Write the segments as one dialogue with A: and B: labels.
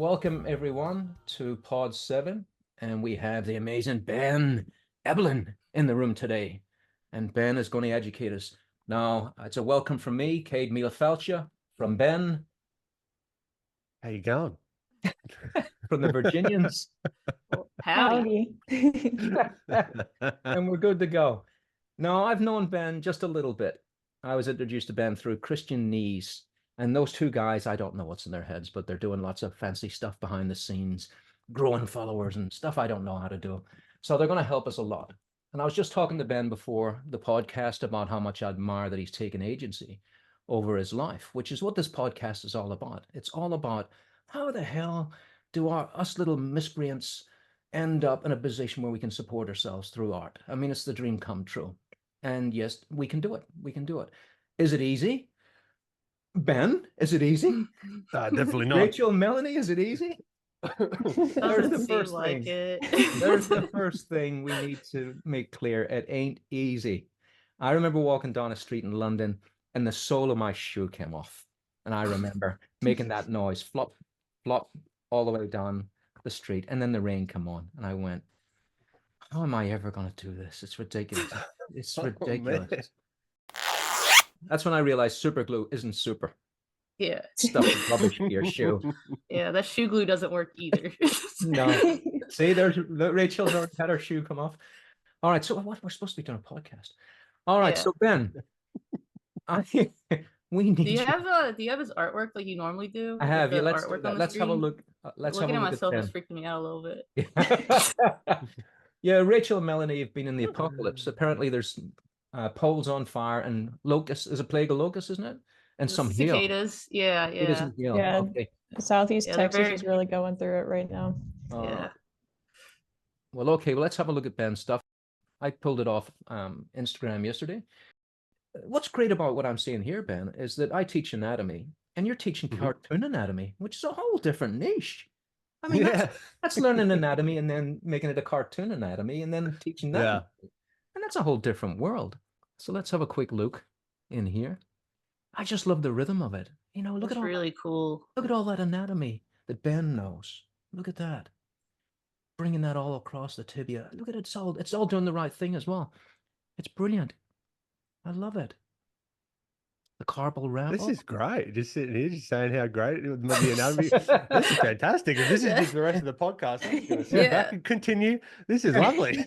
A: Welcome everyone to Pod 7, and we have the amazing Ben Eblen in the room today. And Ben is going to educate us. Now, it's a welcome from me, Cade Mila from Ben.
B: How you going?
A: From the Virginians.
C: Howdy.
A: And we're good to go. Now, I've known Ben just a little bit. I was introduced to Ben through Christian Knees. And those two guys, I don't know what's in their heads, but they're doing lots of fancy stuff behind the scenes, growing followers and stuff I don't know how to do. So they're going to help us a lot. And I was just talking to Ben before the podcast about how much I admire that he's taken agency over his life, which is what this podcast is all about. It's all about how the hell do us little miscreants end up in a position where we can support ourselves through art? I mean, it's the dream come true. And yes, we can do it. We can do it. Is it easy? Ben, is it easy?
B: Definitely not.
A: Rachel, Melanie, is it easy? There's the first thing. There's the first thing we need to make clear. It ain't easy. I remember walking down a street in London and the sole of my shoe came off. And I remember making that noise, flop, flop, all the way down the street. And then the rain came on and I went, how am I ever going to do this? It's ridiculous. It's ridiculous. That's when I realized super glue isn't super.
C: Yeah.
A: Stuff is rubbish for your shoe.
C: Yeah, that shoe glue doesn't work either.
A: No. See, there's Rachel's already had her shoe come off. All right, so what we're supposed to be doing a podcast. All right, so Ben, we need.
C: Do you have his artwork like you normally do?
A: I have. Yeah, let's have a look.
C: Looking at myself is freaking me out a little bit.
A: Yeah, Rachel and Melanie have been in the apocalypse. Apparently, there's poles on fire and locusts. Is a plague of locusts, isn't it? And some
C: cicadas. Yeah.
D: Yeah. Okay. Southeast Texas is really going through it right now.
C: Yeah.
A: Well, okay. Well, let's have a look at Ben's stuff. I pulled it off Instagram yesterday. What's great about what I'm seeing here, Ben, is that I teach anatomy, and you're teaching cartoon anatomy, which is a whole different niche. I mean, that's learning anatomy and then making it a cartoon anatomy and then teaching that. Yeah. And that's a whole different world. So let's have a quick look in here. I just love the rhythm of it. You know, look at all
C: really cool.
A: Look at all that anatomy that Ben knows. Look at that. Bringing that all across the tibia. Look at it. It's all doing the right thing as well. It's brilliant. I love it. The carpal round.
B: This is great. Just sitting here, just saying how great it was. The anatomy. This is fantastic. If this is just the rest of the podcast, I'm just going to sit back and continue. This is lovely.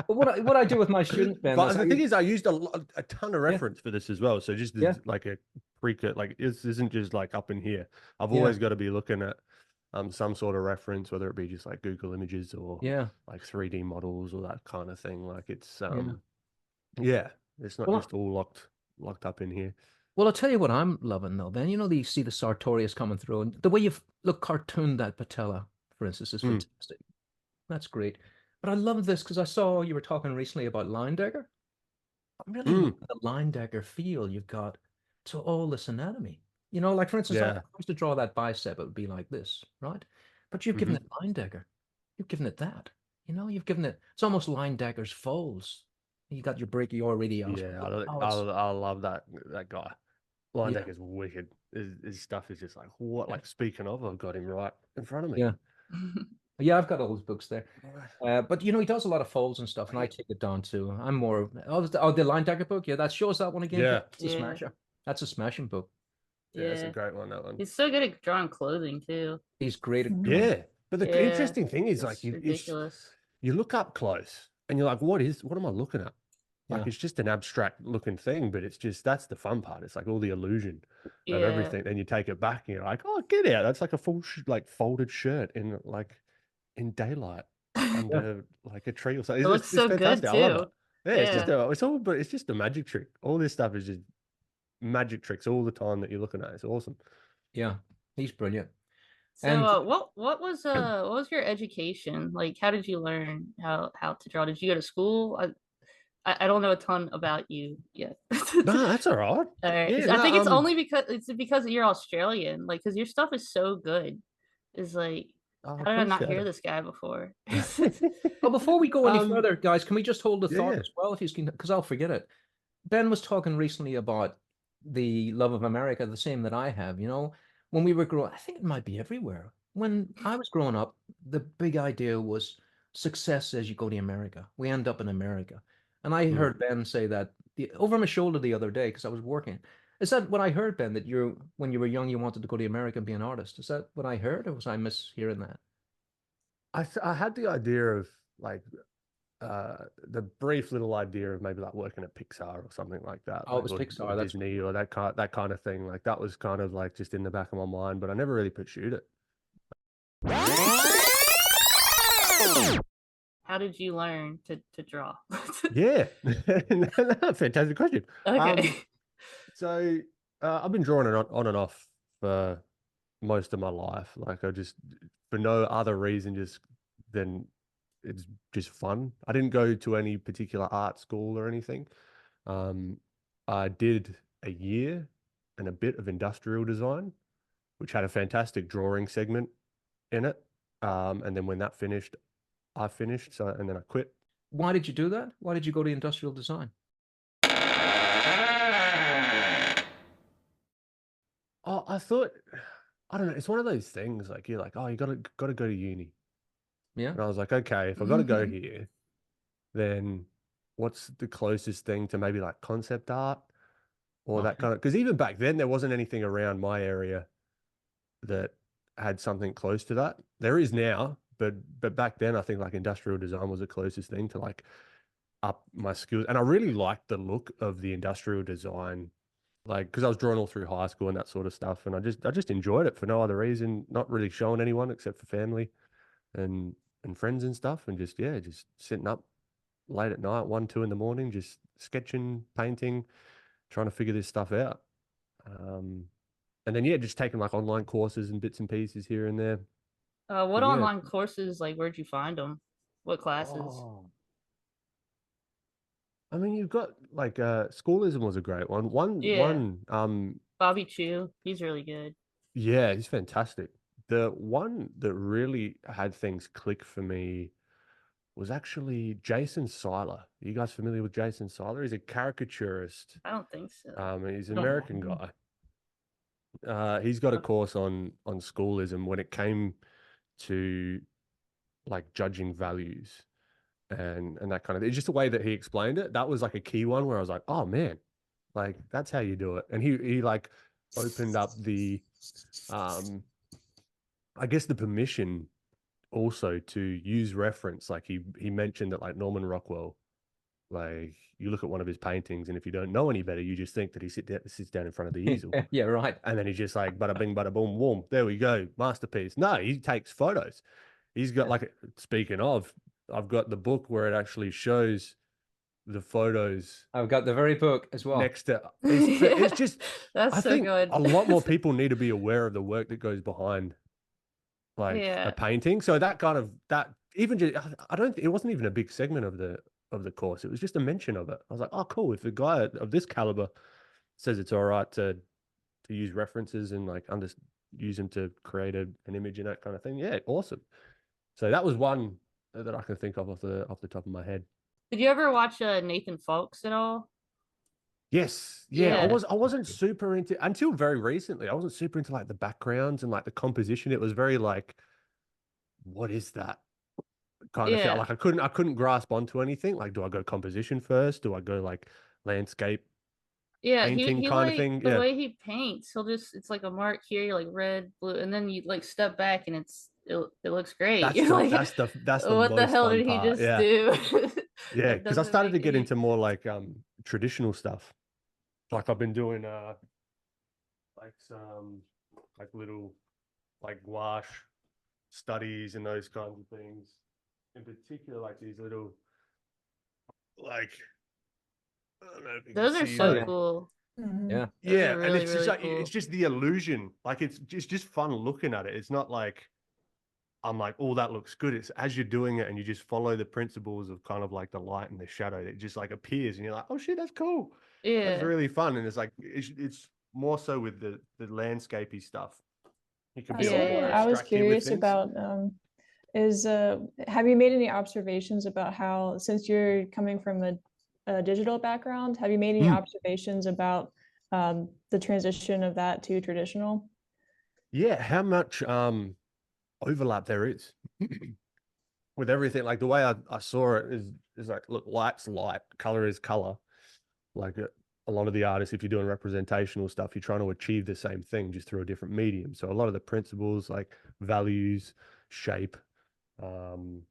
A: What I do with my students, Ben.
B: But the thing is, I used a ton of reference for this as well. So just like a precut, like this isn't just like up in here. I've always got to be looking at some sort of reference, whether it be just like Google Images or like 3D models or that kind of thing. Like it's it's not just all locked up in here.
A: Well, I'll tell you what I'm loving though, Ben. You know, you see the sartorius coming through, and the way you've cartooned that patella, for instance, is fantastic. That's great. But I love this because I saw you were talking recently about line dagger. I'm really loving the line dagger feel you've got to all this anatomy. You know, like for instance, if I was to draw that bicep, it would be like this, right? But you've given it line dagger. You've given it that. You know, you've given it. It's almost line dagger's folds. You got your brachioradius.
B: Yeah, I love that guy. Line dagger's wicked. His stuff is just like what? Like speaking of, I've got him right in front of me.
A: Yeah. Yeah, I've got all his books there. But you know, he does a lot of folds and stuff, and I take it down too. I'm more the line dagger book. Yeah, that shows that one again.
B: Yeah,
A: it's a smasher. That's a smashing book.
B: Yeah, it's a great one. That one.
C: He's so good at drawing clothing too.
A: He's great at
B: but the interesting thing is like you look up close and you're like, what am I looking at? Like it's just an abstract looking thing, but it's just that's the fun part. It's like all the illusion of everything. Then you take it back and you're like, oh, get out! That's like a full like folded shirt in daylight under like a tree or something.
C: It looks so good too.
B: It's just a magic trick. All this stuff is just magic tricks all the time that you're looking at. It's awesome.
A: Yeah, he's brilliant.
C: So what was your education like? How did you learn how to draw? Did you go to school? I don't know a ton about you yet.
B: No, that's all right.
C: All right. Yeah, I think it's only because you're Australian, like because your stuff is so good. It's like how did I not hear this guy before?
A: Well, before we go any further, guys, can we just hold the thought as well, if you can, because I'll forget it. Ben was talking recently about the love of America, the same that I have. You know, when we were growing, I think it might be everywhere. When I was growing up, the big idea was success as you go to America. We end up in America. And I heard Ben say that over my shoulder the other day because I was working. Is that what I heard, Ben, that when you were young, you wanted to go to America and be an artist? Is that what I heard, or was I mishearing that?
B: I had the idea of like the brief little idea of maybe like working at Pixar or something like that.
A: Oh,
B: like,
A: it was Pixar.
B: or
A: That's
B: Disney or that kind of thing. Like that was kind of like just in the back of my mind, but I never really pursued it.
C: How did you learn to draw?
B: Yeah, fantastic question.
C: Okay.
B: So I've been drawing it on and off for most of my life. Like I just, for no other reason, just then it's just fun. I didn't go to any particular art school or anything. I did a year and a bit of industrial design, which had a fantastic drawing segment in it. And then when that finished, I finished. So, and then I quit.
A: Why did you do that? Why did you go to industrial design?
B: Oh, I thought, I don't know. It's one of those things like you're like, oh, you gotta go to uni.
A: Yeah.
B: And I was like, okay, if I got to go here, then what's the closest thing to maybe like concept art or that kind of, because even back then there wasn't anything around my area that had something close to that. There is now, but back then I think like industrial design was the closest thing to like up my skills. And I really liked the look of the industrial design, like because I was drawing all through high school and that sort of stuff. And I just enjoyed it for no other reason, not really showing anyone except for family and friends and stuff. And just, yeah, just sitting up late at night, 1, 2 in the morning, just sketching, painting, trying to figure this stuff out. And then, yeah, just taking like online courses and bits and pieces here and there.
C: What
B: But, yeah.
C: online courses, like, where'd you find them? What classes?
B: Oh. I mean, you've got like Schoolism was a great one.
C: Bobby Chu, he's really good.
B: Yeah, he's fantastic. The one that really had things click for me was actually Jason Seiler. Are you guys familiar with Jason Seiler? He's a caricaturist.
C: I don't think so.
B: He's an American guy. He's got a course on Schoolism when it came to like judging values and that kind of thing. It's just the way that he explained it. That was like a key one where I was like, oh man, like that's how you do it. And he like opened up the I guess the permission also to use reference. Like he mentioned that like Norman Rockwell, like you look at one of his paintings and if you don't know any better, you just think that he sits down in front of the easel.
A: Yeah, right.
B: And then he's just like, bada bing, bada boom, boom. There we go. Masterpiece. No, he takes photos. He's got like, speaking of, I've got the book where it actually shows the photos.
A: I've got the very book as well.
B: Next to, it's just,
C: that's
B: I
C: so
B: think
C: good.
B: a lot more people need to be aware of the work that goes behind like a painting. So that kind of, that even just, it wasn't even a big segment of the course. It was just a mention of it. I was like, oh, cool. If a guy of this caliber says it's all right to use references and like use them to create an image and that kind of thing. Yeah, awesome. So that was one that I can think of off the top of my head.
C: Did you ever watch Nathan Fawkes at all?
B: Yes. Yeah. I wasn't super into, until very recently, I wasn't super into like the backgrounds and like the composition. It was very like, what is that kind of thing? Like I couldn't grasp onto anything. Like, do I go composition first? Do I go like landscape?
C: Yeah,
B: painting
C: he
B: kind
C: like,
B: of thing.
C: The way he paints, it's like a mark here, like red, blue, and then you like step back and it looks great.
B: That's the
C: what the hell did he just do?
B: Yeah, because I started to get into more like traditional stuff. Like I've been doing like some like little like gouache studies and those kinds of things. In particular, like these little like, I don't know if you
C: those
B: can
C: are
B: see
C: so
B: them.
C: cool.
B: Yeah,
C: really,
B: and it's just
C: really
B: like
C: cool.
B: it's just the illusion. Like it's just fun looking at it. It's not like I'm like, oh, that looks good. It's as you're doing it and you just follow the principles of kind of like the light and the shadow. It just like appears and you're like, oh shit, that's cool.
C: Yeah,
B: that's really fun. And it's like it's more so with the landscapey stuff. You can be
D: I was curious about have you made any observations about how, since you're coming from a digital background, have you made any observations about the transition of that to traditional?
B: Yeah, how much overlap there is with everything. Like the way I saw it is like, look, light's light, color is color. Like a lot of the artists, if you're doing representational stuff, you're trying to achieve the same thing just through a different medium. So a lot of the principles like values, shape, um,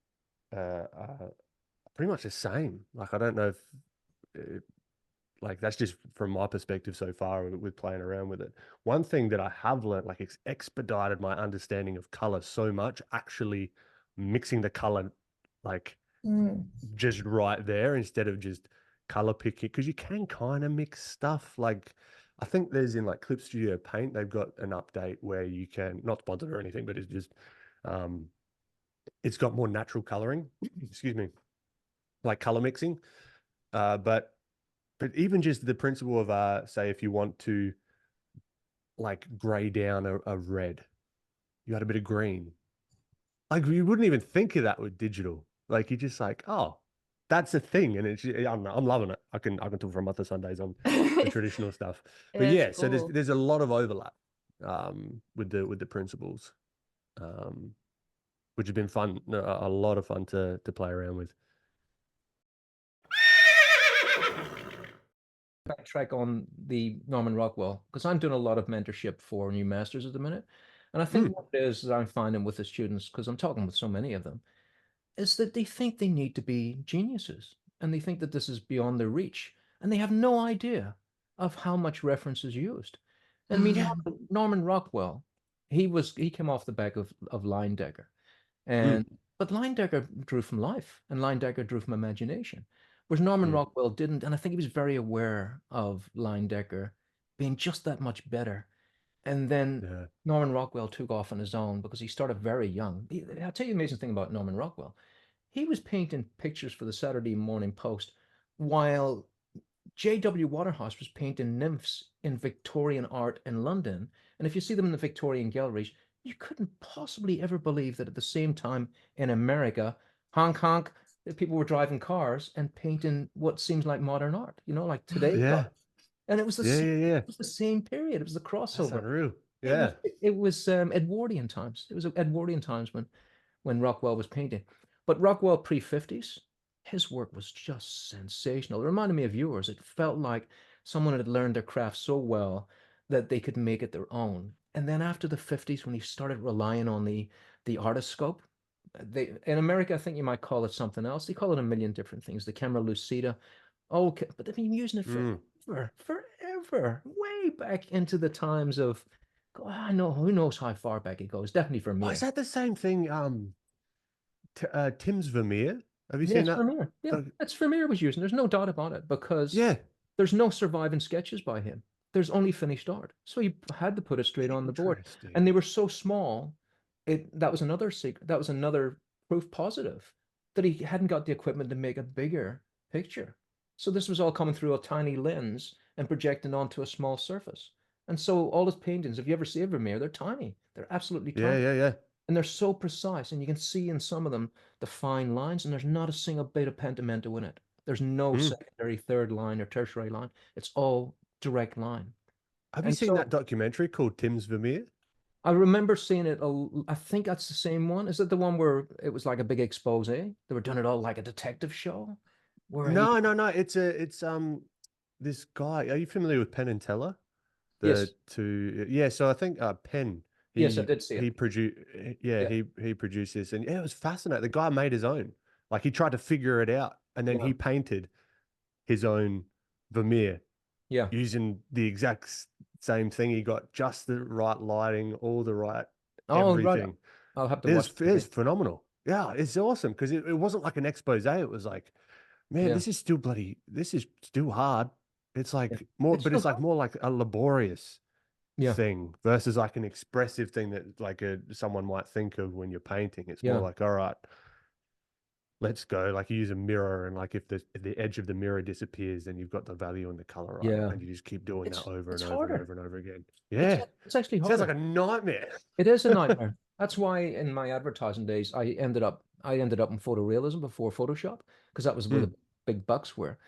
B: pretty much the same. Like I don't know if like that's just from my perspective so far with playing around with it. One thing that I have learned, like it's expedited my understanding of color so much, actually mixing the color like just right there instead of just color picking, because you can kind of mix stuff. Like I think there's in like Clip Studio Paint, they've got an update where you can, not sponsored or anything, but it's just it's got more natural coloring. Excuse me, like color mixing. But even just the principle of say if you want to like gray down a red, you got a bit of green. Like you wouldn't even think of that with digital. Like you're just like, oh, that's a thing, and it's I don't know, I'm loving it. I can talk for a month of Sundays on the traditional stuff. But
C: It's
B: yeah, so
C: cool.
B: there's a lot of overlap with the principles, which has been fun, a lot of fun to play around with.
A: Backtrack on the Norman Rockwell, because I'm doing a lot of mentorship for new masters at the minute. And I think what it is I'm finding with the students, because I'm talking with so many of them, is that they think they need to be geniuses and they think that this is beyond their reach. And they have no idea of how much reference is used. I mean, Norman Rockwell, he came off the back of Leyendecker. And but Leyendecker drew from life and Leyendecker drew from imagination. Whereas Norman Rockwell didn't, and I think he was very aware of Leyendecker being just that much better. And then Norman Rockwell took off on his own because he started very young. I'll tell you the amazing thing about Norman Rockwell. He was painting pictures for the Saturday Morning Post while J.W. Waterhouse was painting nymphs in Victorian art in London. And if you see them in the Victorian galleries, you couldn't possibly ever believe that at the same time in America, honk honk, that people were driving cars and painting what seems like modern art, like today.
B: Yeah.
A: And it was the same, it was the same period. It was the
B: That's
A: crossover.
B: unreal. Yeah.
A: It was Edwardian times. It was Edwardian times when Rockwell was painting. But Rockwell pre-50s, his work was just sensational. It reminded me of yours. It felt like someone had learned their craft so well that they could make it their own. And then after the 50s, when he started relying on the artist scope, in America, I think you might call it something else. They call it a million different things. The camera lucida. Okay, but they've been using it forever, way back into the times of, I know, who knows how far back it goes. Definitely for me.
B: Oh, is that the same thing? Tim's Vermeer. Have you seen that?
A: Vermeer. Yeah, that's Vermeer was using. There's no doubt about it because there's no surviving sketches by him. There's only finished art. So he had to put it straight on the board. And they were so small, that was another secret. That was another proof positive that he hadn't got the equipment to make a bigger picture. So this was all coming through a tiny lens and projecting onto a small surface. And so all his paintings, if you ever see a Vermeer, they're tiny. They're absolutely tiny.
B: Yeah.
A: And they're so precise, and you can see in some of them the fine lines, and there's not a single bit of pentimento in it. There's no secondary, third line, or tertiary line. It's all direct line.
B: Have you seen that documentary called Tim's Vermeer?
A: I remember seeing it. I think that's the same one. Is it the one where it was like a big expose? They were doing it all like a detective show.
B: No. It's this guy. Are you familiar with Penn and Teller?
A: Yes.
B: So I think Penn.
A: Yes, I did see it.
B: He produced. He produced this, and it was fascinating. The guy made his own. Like he tried to figure it out, and then he painted his own Vermeer.
A: Yeah.
B: Using the exact same thing. He got just the right lighting, all the right everything.
A: Right. I'll have to watch it.
B: It's phenomenal. Yeah, it's awesome because it wasn't like an expose. It was like, man, this is still hard. It's like more, but it's like more like a laborious thing versus like an expressive thing that like someone might think of when you're painting. It's more like, all right, let's go. Like you use a mirror, and like if the edge of the mirror disappears, then you've got the value and the color, right? And you just keep doing that over and over again. Yeah,
A: it's actually harder.
B: Sounds like a nightmare.
A: It is a nightmare. That's why in my advertising days, I ended up in photorealism before Photoshop, because that was where the big bucks were.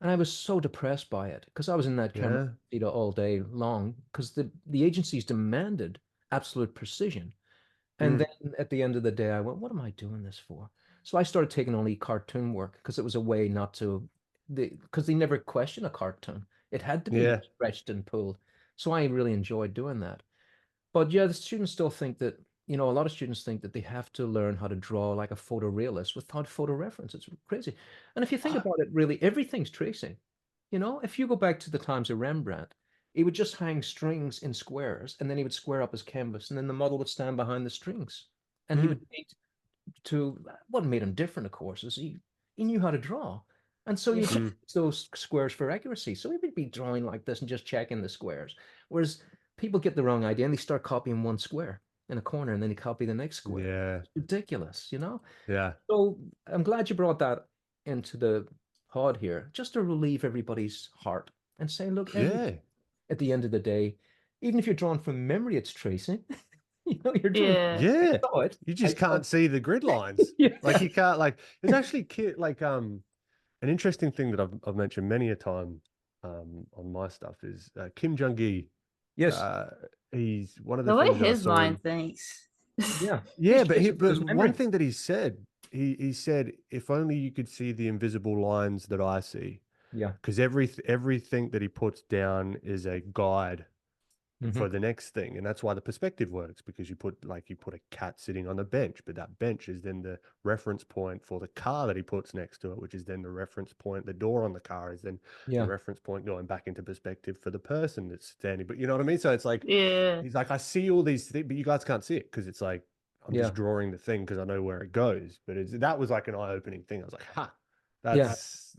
A: And I was so depressed by it because I was in that camera all day long because the agencies demanded absolute precision. And then at the end of the day, I went, what am I doing this for? So I started taking only cartoon work because it was a way not to, because they never question a cartoon. It had to be stretched and pulled. So I really enjoyed doing that. But yeah, the students still think that, a lot of students think that they have to learn how to draw like a photorealist without photo reference. It's crazy. And if you think about it, really, everything's tracing. If you go back to the times of Rembrandt, he would just hang strings in squares and then he would square up his canvas and then the model would stand behind the strings. And he would paint to what made him different, of course, is he knew how to draw. And so you use those squares for accuracy. So he would be drawing like this and just checking the squares. Whereas people get the wrong idea and they start copying one square in a corner and then they copy the next square.
B: Yeah.
A: It's ridiculous,
B: Yeah.
A: So I'm glad you brought that into the pod here, just to relieve everybody's heart and say, look, at the end of the day, even if you're drawn from memory, it's tracing. You're doing
B: You just can't see the grid lines. Like you can't it's actually like an interesting thing that I've mentioned many a time on my stuff is Kim Jung-gi.
A: Yes.
B: He's one of the
C: way
B: things
C: his mind thinks.
A: Yeah.
B: But one thing that he said, he said, if only you could see the invisible lines that I see.
A: Yeah.
B: Because everything that he puts down is a guide for the next thing, and that's why the perspective works, because you put a cat sitting on a bench, but that bench is then the reference point for the car that he puts next to it, which is then the reference point. The door on the car is then the reference point going back into perspective for the person that's standing. But you know what I mean? So it's like, he's like, I see all these things, but you guys can't see it because it's like I'm just drawing the thing because I know where it goes. But that was like an eye-opening thing. I was like, that's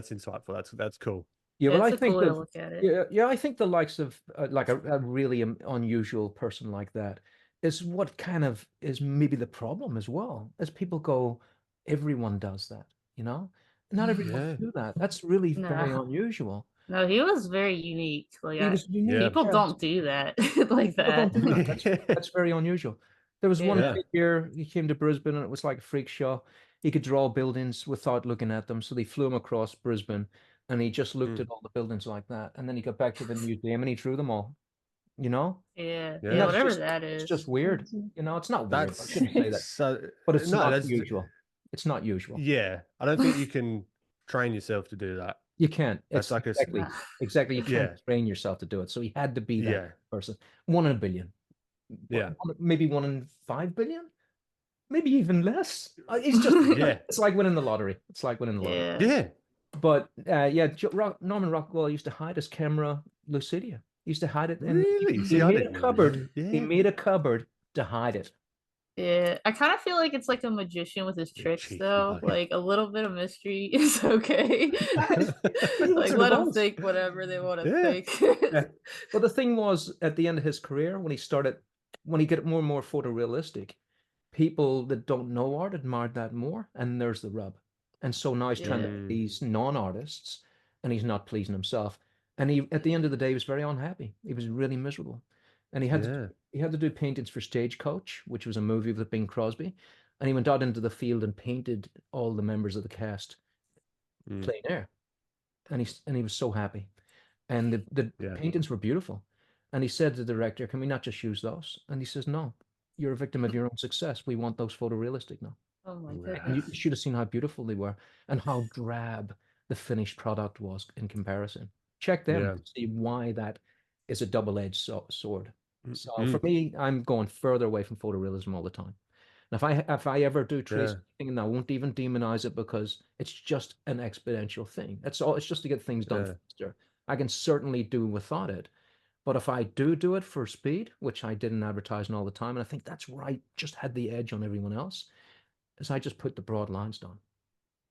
B: insightful. That's cool.
A: Yeah, well, I
C: It's a
A: think
C: cool way to look at it.
A: yeah, I think the likes of like a really unusual person like that is what kind of is maybe the problem as well, as people go, everyone does that, not everyone do that. That's really very unusual.
C: No, he was very unique. Like
A: He was unique.
C: people don't do that like
A: People
C: that.
A: don't do that. That's very unusual. There was one kid here, he came to Brisbane and it was like a freak show. He could draw buildings without looking at them. So they flew him across Brisbane and he just looked at all the buildings like that. And then he got back to the museum and he drew them all,
C: Yeah,
A: That's
C: whatever that is.
A: It's just weird. It's not weird. I shouldn't say that.
B: So,
A: but it's not usual. It's not usual.
B: Yeah. I don't think you can train yourself to do that.
A: You can't.
B: It's like
A: exactly. You can't train yourself to do it. So he had to be that person. 1 in a billion. Maybe 1 in 5 billion. Maybe even less. It's just It's like winning the lottery.
C: Yeah.
A: But Norman Rockwell used to hide his camera Lucidia. He used to hide it.
B: Really?
A: He made a cupboard. He made a cupboard to hide it.
C: Yeah, I kind of feel like it's like a magician with his tricks, though. Like a little bit of mystery is okay. Like let them think whatever they want to think.
A: Well, the thing was, at the end of his career, when he got more and more photorealistic, people that don't know art admired that more, and there's the rub. And so now he's trying to please non-artists, and he's not pleasing himself. And he, at the end of the day, he was very unhappy. He was really miserable, and he had to do paintings for Stagecoach, which was a movie with Bing Crosby, and he went out into the field and painted all the members of the cast plein air, and he was so happy, and the paintings were beautiful, and he said to the director, "Can we not just use those?" And he says, "No, you're a victim of your own success. We want those photorealistic now."
C: Oh my goodness.
A: And you should have seen how beautiful they were and how drab the finished product was in comparison. Check them to see why that is a double-edged sword. So for me, I'm going further away from photorealism all the time. And if I ever do trace anything, and I won't even demonize it because it's just an exponential thing. That's all. It's just to get things done faster. I can certainly do without it. But if I do it for speed, which I did in advertising all the time, and I think that's where I just had the edge on everyone else, is I just put the broad lines down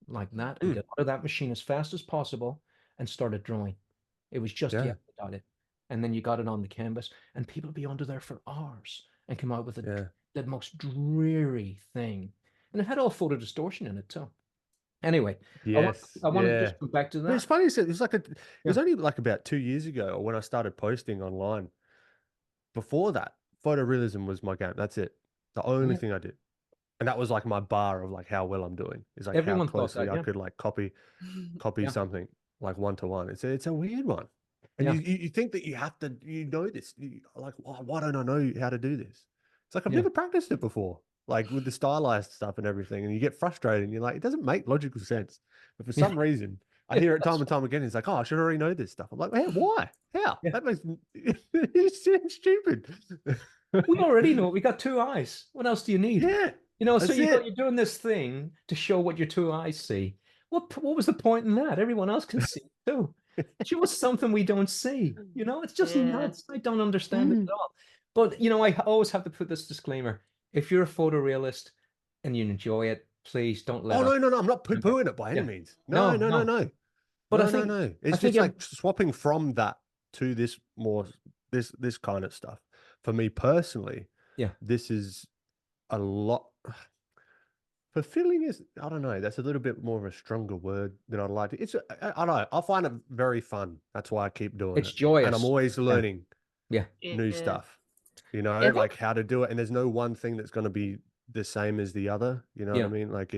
A: like that and get out of that machine as fast as possible and started drawing. It was just got it. And then you got it on the canvas, and people would be under there for hours and come out with the most dreary thing. And it had all photo distortion in it too. Anyway, I want to just come back to that.
B: But it's funny, it was only like about 2 years ago when I started posting online. Before that, photorealism was my game. That's it. The only thing I did. And that was like my bar of like how well I'm doing. Is like how closely I could like copy something like one to one. It's a weird one. And
A: Yeah.
B: you think that you have to, you know this, like, why don't I know how to do this? It's like, I've
A: Yeah.
B: never practiced it before, like with the stylized stuff and everything. And you get frustrated and you're like, it doesn't make logical sense. But for some reason, I hear it time and time again. It's like, oh, I should already know this stuff. I'm like, hey, why? How?
A: Yeah.
B: That makes it's stupid.
A: We already know it. We got two eyes. What else do you need?
B: Yeah,
A: You know, so
B: that's it.
A: you're doing this thing to show what your two eyes see. What was the point in that? Everyone else can see it too. Show us something we don't see. You know, it's just
C: Yeah.
A: nuts. I don't understand it at all. But you know, I always have to put this disclaimer. If you're a photorealist and you enjoy it, please don't let
B: Oh,
A: on.
B: no, I'm not poo-pooing it by any
A: Yeah.
B: means. No.
A: But
B: No,
A: I think
B: no. It's
A: I think
B: just like swapping from that to this more, this kind of stuff. For me personally,
A: yeah.
B: this is a lot. Fulfilling is, I don't know, that's a little bit more of a stronger word than I'd like to. I don't know, I find it very fun. That's why I keep doing
A: It's
B: it.
A: joyous.
B: And I'm always learning
A: Yeah.
B: new stuff, you know,
C: think-
B: like how to do it. And there's no one thing that's going to be the same as the other. You know what I mean? Like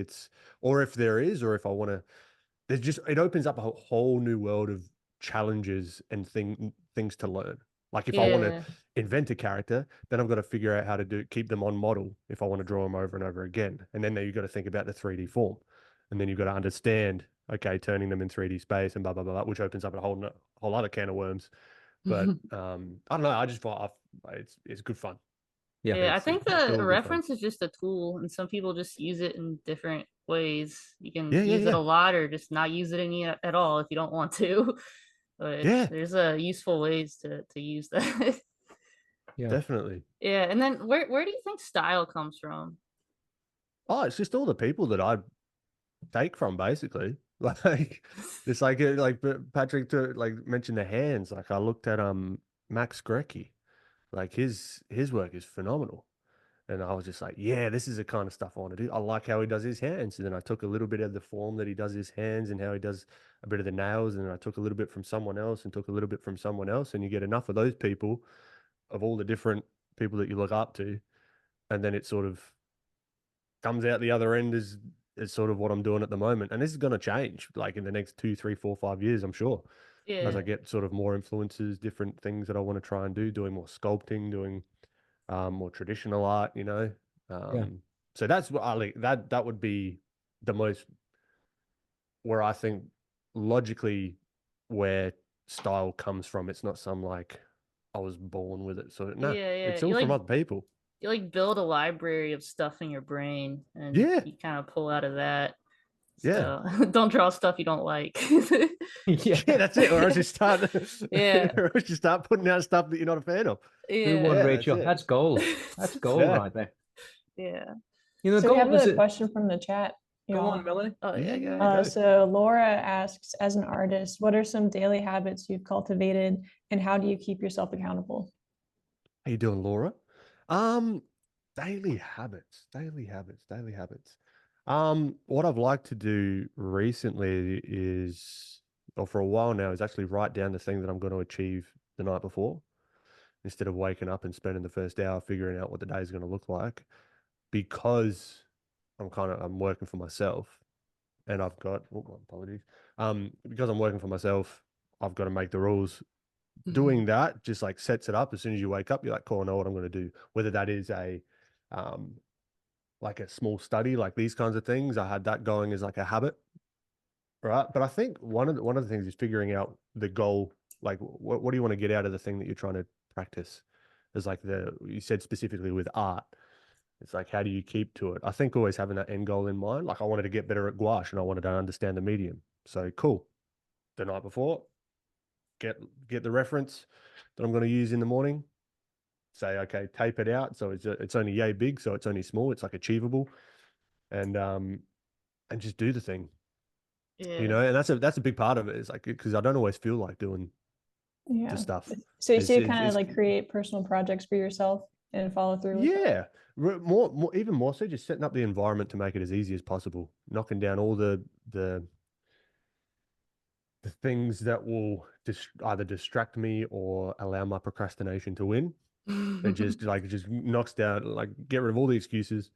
B: or if there is, or if I want to, it opens up a whole new world of challenges and things to learn. Like if I want to invent a character, then I've got to figure out how to keep them on model if I want to draw them over and over again. And then you've got to think about the 3D form. And then you've got to understand, okay, turning them in 3D space and blah, blah, blah, which opens up a whole other can of worms. But I don't know. I just thought it's good fun.
C: Yeah, I think the
B: really
C: reference is just a tool, and some people just use it in different ways. You can
B: Yeah,
C: use it a lot, or just not use it any at all if you don't want to. But there's useful ways to use that.
A: Yeah.
B: Definitely.
C: Yeah, and then where do you think style comes from?
B: Oh, it's just all the people that I take from, basically. Like it's like Patrick mentioned the hands. Like I looked at Max Grecki, like his work is phenomenal. And I was just like, yeah, this is the kind of stuff I want to do. I like how he does his hands. And then I took a little bit of the form that he does his hands and how he does a bit of the nails. And then I took a little bit from someone else and took a little bit from someone else. And you get enough of those people, of all the different people that you look up to. And then it sort of comes out the other end is sort of what I'm doing at the moment. And this is going to change like in the next 2, 3, 4, 5 years, I'm sure. As I get sort of more influences, different things that I want to try and do, doing more sculpting, doing more traditional art, you know. So that's what I like. That would be the most where I think logically where style comes from. It's not some like I was born with it. So no, it's all from other people.
C: You like build a library of stuff in your brain, and you kind of pull out of that. So don't draw stuff you don't like.
B: Yeah, that's it. Or else you start or else you start putting out stuff that you're not a fan of.
A: Who won, Rachel? That's gold. That's gold right there.
C: Yeah.
A: You know,
D: so we have a question from the chat.
A: Go on, Melanie.
C: Oh yeah, go ahead.
D: So Laura asks, as an artist, what are some daily habits you've cultivated, and how do you keep yourself accountable?
B: How you doing, Laura? Daily habits. What I've liked to do recently is, or for a while now, is actually write down the thing that I'm going to achieve the night before, instead of waking up and spending the first hour figuring out what the day is going to look like, because I'm working for myself, and I've got apologies. Because I'm working for myself, I've got to make the rules. Doing that just like sets it up. As soon as you wake up, you're like, cool, I know what I'm going to do. Whether that is like a small study, like these kinds of things. I had that going as like a habit, right? But I think one of the things is figuring out the goal. Like, what do you want to get out of the thing that you're trying to practice? Is like you said specifically with art. It's like, how do you keep to it? I think always having that end goal in mind. Like I wanted to get better at gouache and I wanted to understand the medium. So cool. The night before, get the reference that I'm going to use in the morning. Say, okay, tape it out. So it's only yay big. So it's only small. It's like achievable. And just do the thing, you know, and that's a big part of it. Is like, because I don't always feel like doing the stuff.
D: So you kind of like create personal projects for yourself and follow through with
B: that? Even more so, just setting up the environment to make it as easy as possible, knocking down all the things that will either distract me or allow my procrastination to win. It just knocks down, like, get rid of all the excuses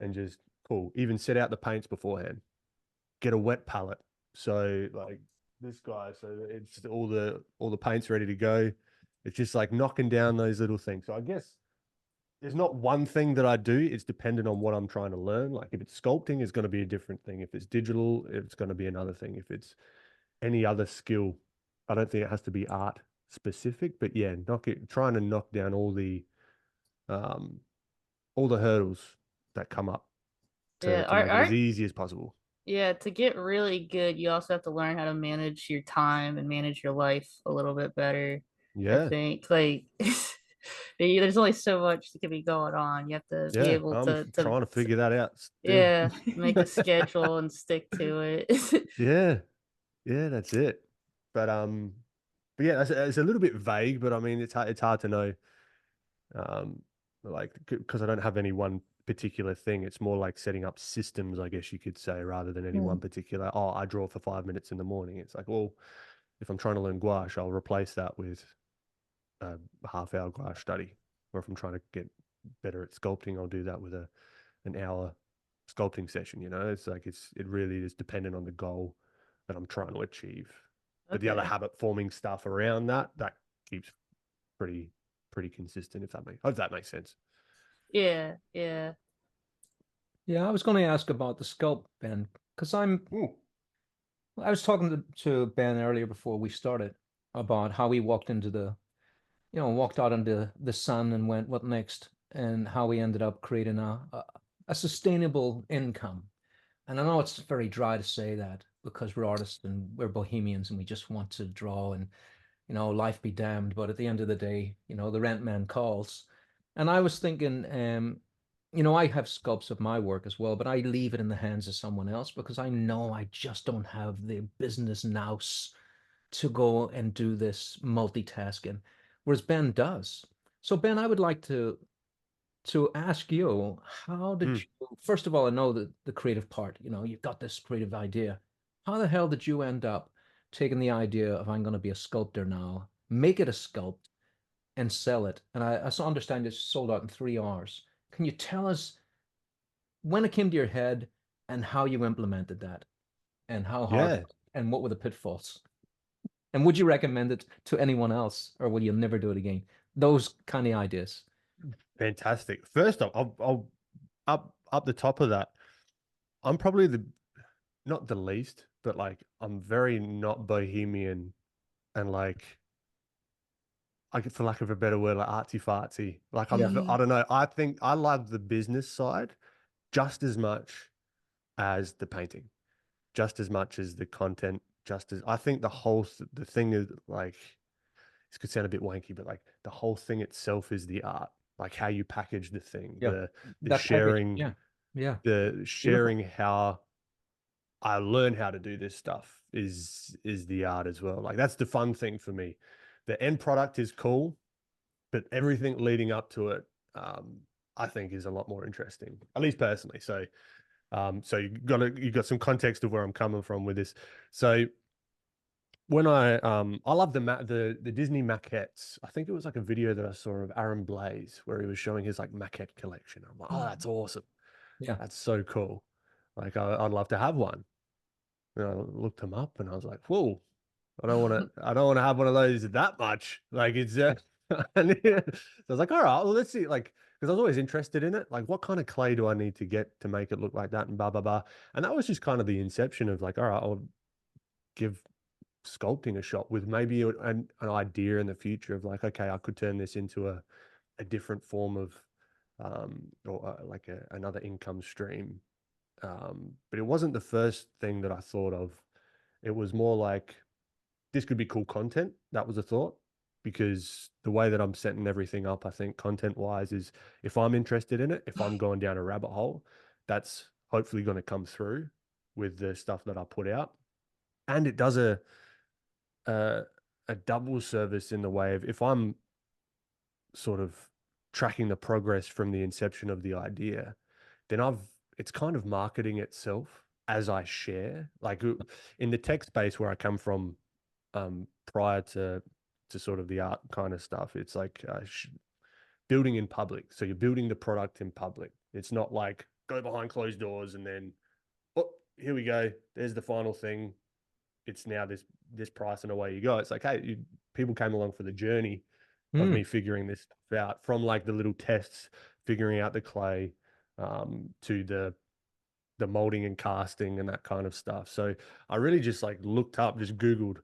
B: and just cool. Even set out the paints beforehand. Get a wet palette. So like this guy. So it's all the paint's ready to go. It's just like knocking down those little things. So I guess there's not one thing that I do. It's dependent on what I'm trying to learn. Like if it's sculpting, it's going to be a different thing. If it's digital, it's going to be another thing. If it's any other skill, I don't think it has to be art specific, but yeah, trying to knock down all the hurdles that come up
C: Yeah,
B: to make it as easy as possible.
C: Yeah, to get really good, you also have to learn how to manage your time and manage your life a little bit better. I
B: Yeah.
C: think like there's only so much that can be going on. You have to be
B: Yeah.
C: able
B: I'm trying to figure that out still.
C: yeah, make a schedule and stick to it.
B: Yeah. Yeah, that's it. But yeah, it's a little bit vague, but I mean, it's hard to know. Like because I don't have any one particular thing. It's more like setting up systems, I guess you could say, rather than any one particular. Oh, I draw for 5 minutes in the morning. It's like, well, if I'm trying to learn gouache, I'll replace that with a half-hour gouache study. Or if I'm trying to get better at sculpting, I'll do that with an hour sculpting session. You know, it's like it really is dependent on the goal that I'm trying to achieve. But the other
C: Okay.
B: habit forming stuff around that keeps pretty consistent. If that makes sense.
C: Yeah, yeah.
A: Yeah, I was going to ask about the sculpt, Ben, because I was talking to Ben earlier before we started about how he walked into walked out into the sun and went, what next? And how we ended up creating a sustainable income. And I know it's very dry to say that because we're artists and we're bohemians and we just want to draw and, life be damned. But at the end of the day, the rent man calls. And I was thinking, I have sculpts of my work as well, but I leave it in the hands of someone else because I know I just don't have the business nous to go and do this multitasking, whereas Ben does. So Ben, I would like to ask you, how did you, first of all, I know that the creative part, you've got this creative idea. How the hell did you end up taking the idea of I'm going to be a sculptor now, make it a sculpt and sell it? And I so understand it's sold out in 3 hours. Can you tell us when it came to your head and how you implemented that and how hard and what were the pitfalls? And would you recommend it to anyone else, or will you never do it again? Those kind of ideas.
B: Fantastic. First off, I'll up the top of that. I'm probably not the least, but like I'm very not bohemian and like for lack of a better word, like artsy fartsy. Like I don't know. I think I love the business side just as much as the painting, just as much as the content, just as I think the thing is like, this could sound a bit wanky, but like the whole thing itself is the art, like how you package the thing, the sharing, the sharing how I learn how to do this stuff is the art as well. Like that's the fun thing for me. The end product is cool, but everything leading up to it, I think is a lot more interesting, at least personally. So, so you got some context of where I'm coming from with this. So when I love the Disney maquettes. I think it was like a video that I saw of Aaron Blaise where he was showing his like maquette collection. I'm like, oh, that's awesome.
A: Yeah,
B: that's so cool. Like I'd love to have one. And I looked him up and I was like, whoa, I don't want to have one of those that much. Like it's so I was like, all right, well, let's see. Like, because I was always interested in it. Like, what kind of clay do I need to get to make it look like that? And blah blah blah. And that was just kind of the inception of like, all right, I'll give sculpting a shot with maybe an idea in the future of like, okay, I could turn this into a different form of or like another income stream. But it wasn't the first thing that I thought of. It was more like this could be cool content. That was a thought, because the way that I'm setting everything up, I think content wise is if I'm interested in it, if I'm going down a rabbit hole, that's hopefully going to come through with the stuff that I put out. And it does a double service in the way of if I'm sort of tracking the progress from the inception of the idea, then it's kind of marketing itself as I share. Like in the tech space where I come from, prior to sort of the art kind of stuff, it's like building in public. So you're building the product in public. It's not like go behind closed doors and then, oh, here we go. There's the final thing. it's now this price and away you go. It's like, hey, people came along for the journey of me figuring this stuff out, from like the little tests, figuring out the clay, to the molding and casting and that kind of stuff. So I really just like looked up, just Googled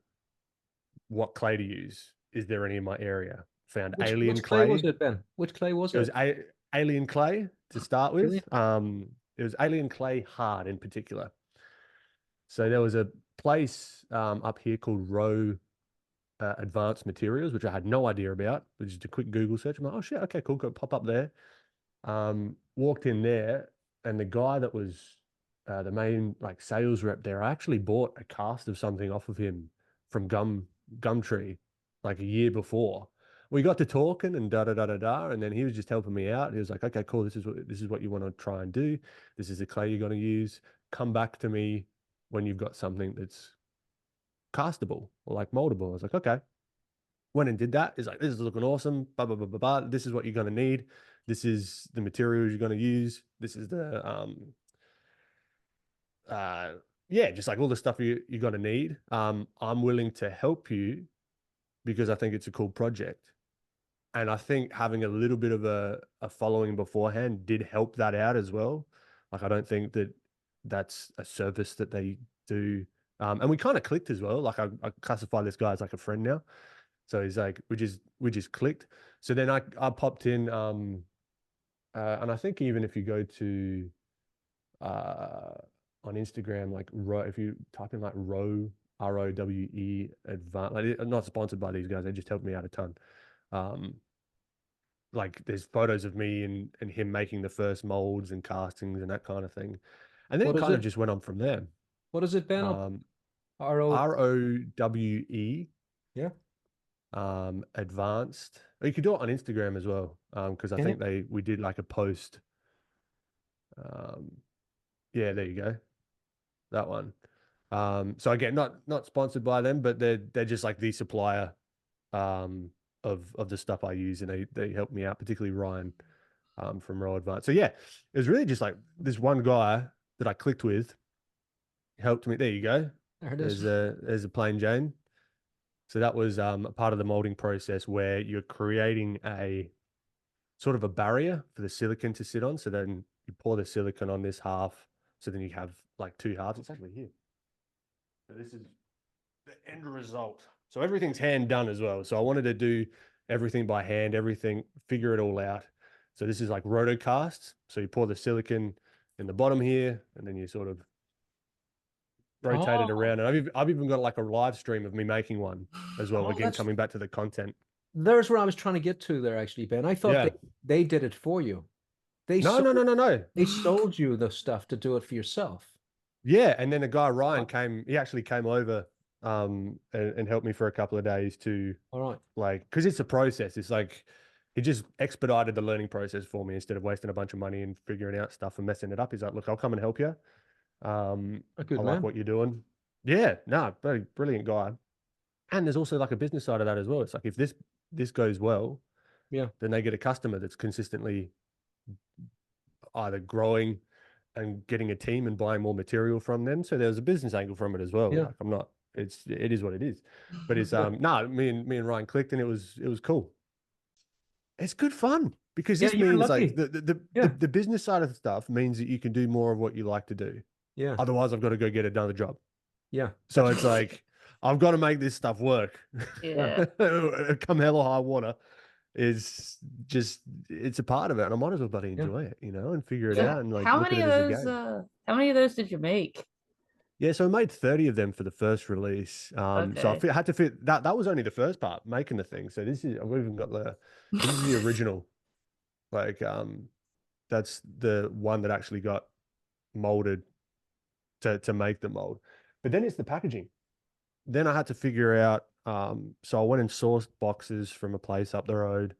B: what clay to use. Is there any in my area? Found alien
A: which
B: clay.
A: was it, Ben? Which clay was
B: It
A: it?
B: was alien clay to start with.
A: Alien?
B: It was alien clay hard in particular. So there was a place up here called RoAdvance materials, which I had no idea about. But just a quick Google search. I'm like, oh shit, okay, cool, go pop up there. Walked in there, and the guy that was the main like sales rep there, I actually bought a cast of something off of him from Gumtree like a year before. We got to talking and da da da da da, and then he was just helping me out. He was like, okay, cool, this is what you want to try and do. This is the clay you're going to use. Come back to me when you've got something that's castable or like moldable. I was like, okay. Went and did that. He's like, this is looking awesome. Blah, blah, blah, blah, blah. This is what you're going to need. This is the materials you're going to use. This is the, yeah, just like all the stuff you're going to need. I'm willing to help you because I think it's a cool project. And I think having a little bit of a following beforehand did help that out as well. Like, I don't think that that's a service that they do. And we kind of clicked as well. Like, I classify this guy as like a friend now. So he's like, we just clicked. So then I popped in, and I think even if you go to on Instagram, like if you type in like RoWe Advance, like, I'm not sponsored by these guys. They just helped me out a ton. Like, there's photos of me and him making the first molds and castings and that kind of thing. And then it kind of just went on from there.
A: What is it, Ben?
B: RoWe.
A: Yeah.
B: Advanced. Or you could do it on Instagram as well. Because I think we did like a post. Yeah, there you go. That one. So again, not sponsored by them, but they're just like the supplier of the stuff I use, and they help me out, particularly Ryan from RoAdvance. So yeah, it was really just like this one guy that I clicked with helped me. There you go.
A: There it is.
B: There's a plain Jane. So that was a part of the molding process where you're creating a sort of a barrier for the silicon to sit on. So then you pour the silicon on this half. So then you have like two halves. It's actually here. So this is the end result. So everything's hand done as well. So I wanted to do everything by hand, figure it all out. So this is like rotocast. So you pour the silicon in the bottom here, and then you sort of rotate it around. And I've even got like a live stream of me making one as well. Again, coming back to the content.
A: There's where I was trying to get to there, actually, Ben. I thought they did it for you.
B: No.
A: They sold you the stuff to do it for yourself.
B: Yeah, and then a guy, Ryan, came. He actually came over and helped me for a couple of days to, like, because it's a process. It's like he just expedited the learning process for me instead of wasting a bunch of money and figuring out stuff and messing it up. He's like, look, I'll come and help you. I like what you're doing. Yeah, no, very brilliant guy. And there's also like a business side of that as well. It's like, if this goes well, then they get a customer that's consistently either growing and getting a team and buying more material from them. So there's a business angle from it as well.
A: Yeah.
B: Like, it is what it is. But it's me and Ryan clicked, and it was cool. It's good fun because this means like the business side of the stuff means that you can do more of what you like to do.
A: Yeah.
B: Otherwise, I've got to go get another job.
A: Yeah.
B: So it's like, I've got to make this stuff work.
C: Yeah.
B: Come hell or high water. It's a part of it, and I might as well bloody enjoy it, and figure it out. And like,
C: how many of those did you make?
B: Yeah, so I made 30 of them for the first release. So I had to fit that. That was only the first part, making the thing. So I've even got this is the original. Like, that's the one that actually got molded to make the mold. But then it's the packaging. Then I had to figure out, so I went and sourced boxes from a place up the road,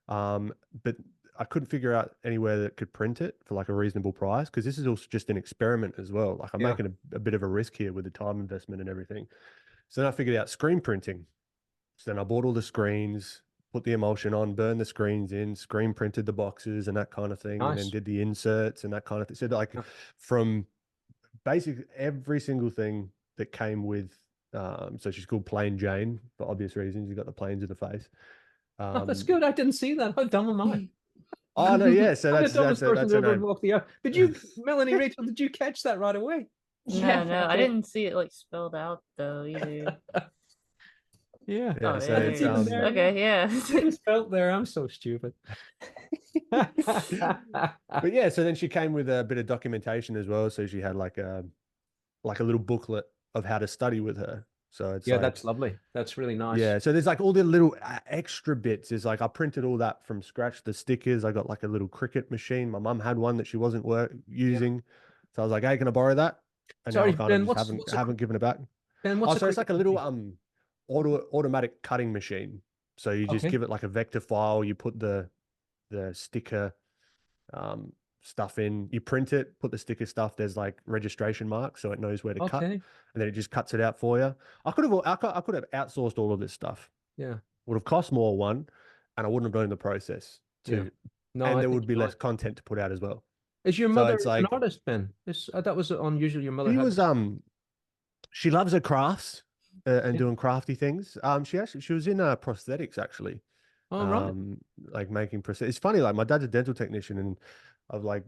B: but I couldn't figure out anywhere that could print it for like a reasonable price, because this is also just an experiment as well. Like, I'm making a bit of a risk here with the time investment and everything. So then I figured out screen printing. So then I bought all the screens, put the emulsion on, burned the screens in, screen printed the boxes and that kind of thing, and then did the inserts and that kind of thing. So like from basically every single thing that came with So she's called Plain Jane for obvious reasons. You've got the planes in the face.
A: Oh, that's good. I didn't see that. How dumb am I?
B: Oh no, yeah. So
A: I'm the
B: that's
A: dumbest person
B: that's
A: who
B: her
A: ever
B: name.
A: walked the earth. Did you, Melanie Rachel? Did you catch that right away?
C: No, no, I didn't see it like spelled out though either.
A: Yeah.
B: Yeah,
C: Oh,
B: so
C: yeah,
B: it's
C: there it is. Okay, yeah.
A: It's spelt there. I'm so stupid.
B: But yeah, so then she came with a bit of documentation as well. So she had like a little booklet of how to study with her. So it's
A: Yeah,
B: like,
A: that's lovely. That's really nice.
B: yeah. So there's like all the little extra bits. Is like I printed all that from scratch. The stickers. I got like a little Cricut machine. My mum had one that she wasn't using. So I was like, hey, can I borrow that? And now
A: Sorry,
B: I kind
A: Ben,
B: of just
A: what's
B: haven't given it back.
A: Ben,
B: Oh,
A: what's
B: so it's like a little
A: machine?
B: automatic cutting machine. So you just
A: Okay.
B: give it like a vector file. You put the sticker stuff in, you print it, put the sticker stuff, there's like registration marks so it knows where to cut,
A: Okay.
B: and then it just cuts it out for you. I could have outsourced all of this stuff.
A: Yeah.
B: Would have cost more, one, and I wouldn't have known the process
A: Yeah.
B: two,
A: No,
B: and
A: I
B: there
A: think
B: would be
A: you're
B: less
A: right.
B: content to put out as well.
A: Is your
B: So
A: mother
B: it's
A: an
B: like,
A: artist, Ben? That was unusual. Your mother
B: she
A: had.
B: was she loves her crafts and
A: Yeah.
B: doing crafty things. She was in prosthetics actually.
A: Oh, right.
B: Like making prosthetics. It's funny, like my dad's a dental technician, and I've like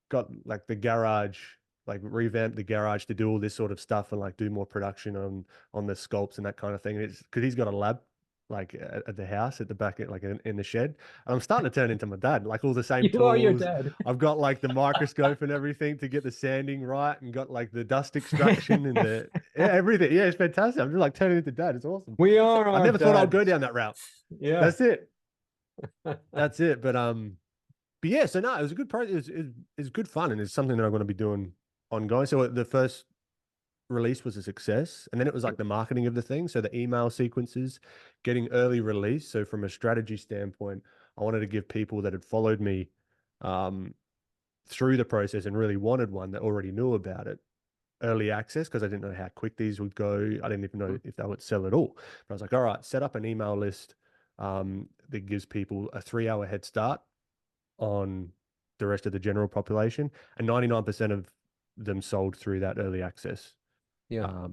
B: got like the garage, like revamped the garage to do all this sort of stuff and like do more production on the sculpts and that kind of thing. And it's because he's got a lab like at the house at the back, like in the shed. And I'm starting to turn into my dad, like all the same
A: You are your
B: tools.
A: dad.
B: I've got like the microscope and everything to get the sanding right, and got like the dust extraction and everything. Yeah, it's fantastic. I'm just like turning into dad. It's awesome.
A: We are
B: I
A: our
B: never thought I'd go
A: dads.
B: down that route.
A: Yeah.
B: That's it. That's it. But yeah, so no, it was a good process. It's good fun, and it's something that I'm going to be doing ongoing. So the first release was a success, and then it was like the marketing of the thing. So the email sequences, getting early release. So from a strategy standpoint, I wanted to give people that had followed me through the process and really wanted one, that already knew about it, early access, because I didn't know how quick these would go. I didn't even know if they would sell at all. But I was like, all right, set up an email list that gives people a 3-hour head start on the rest of the general population, and 99% of them sold through that early access.
A: Yeah.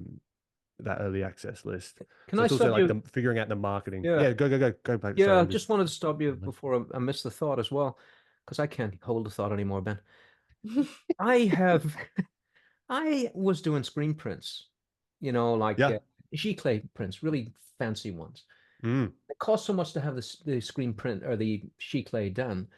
B: That early access list.
A: Can
B: So
A: I
B: it's also
A: stop
B: like
A: you?
B: figuring out the marketing.
A: Yeah.
B: Yeah, go back.
A: Yeah,
B: Sorry,
A: I just wanted to stop you
B: Mhm.
A: before I miss the thought as well, because I can't hold the thought anymore, Ben. I was doing screen prints, like
B: Yeah.
A: giclée prints, really fancy ones.
B: Mm.
A: It costs so much to have the screen print or the giclée done.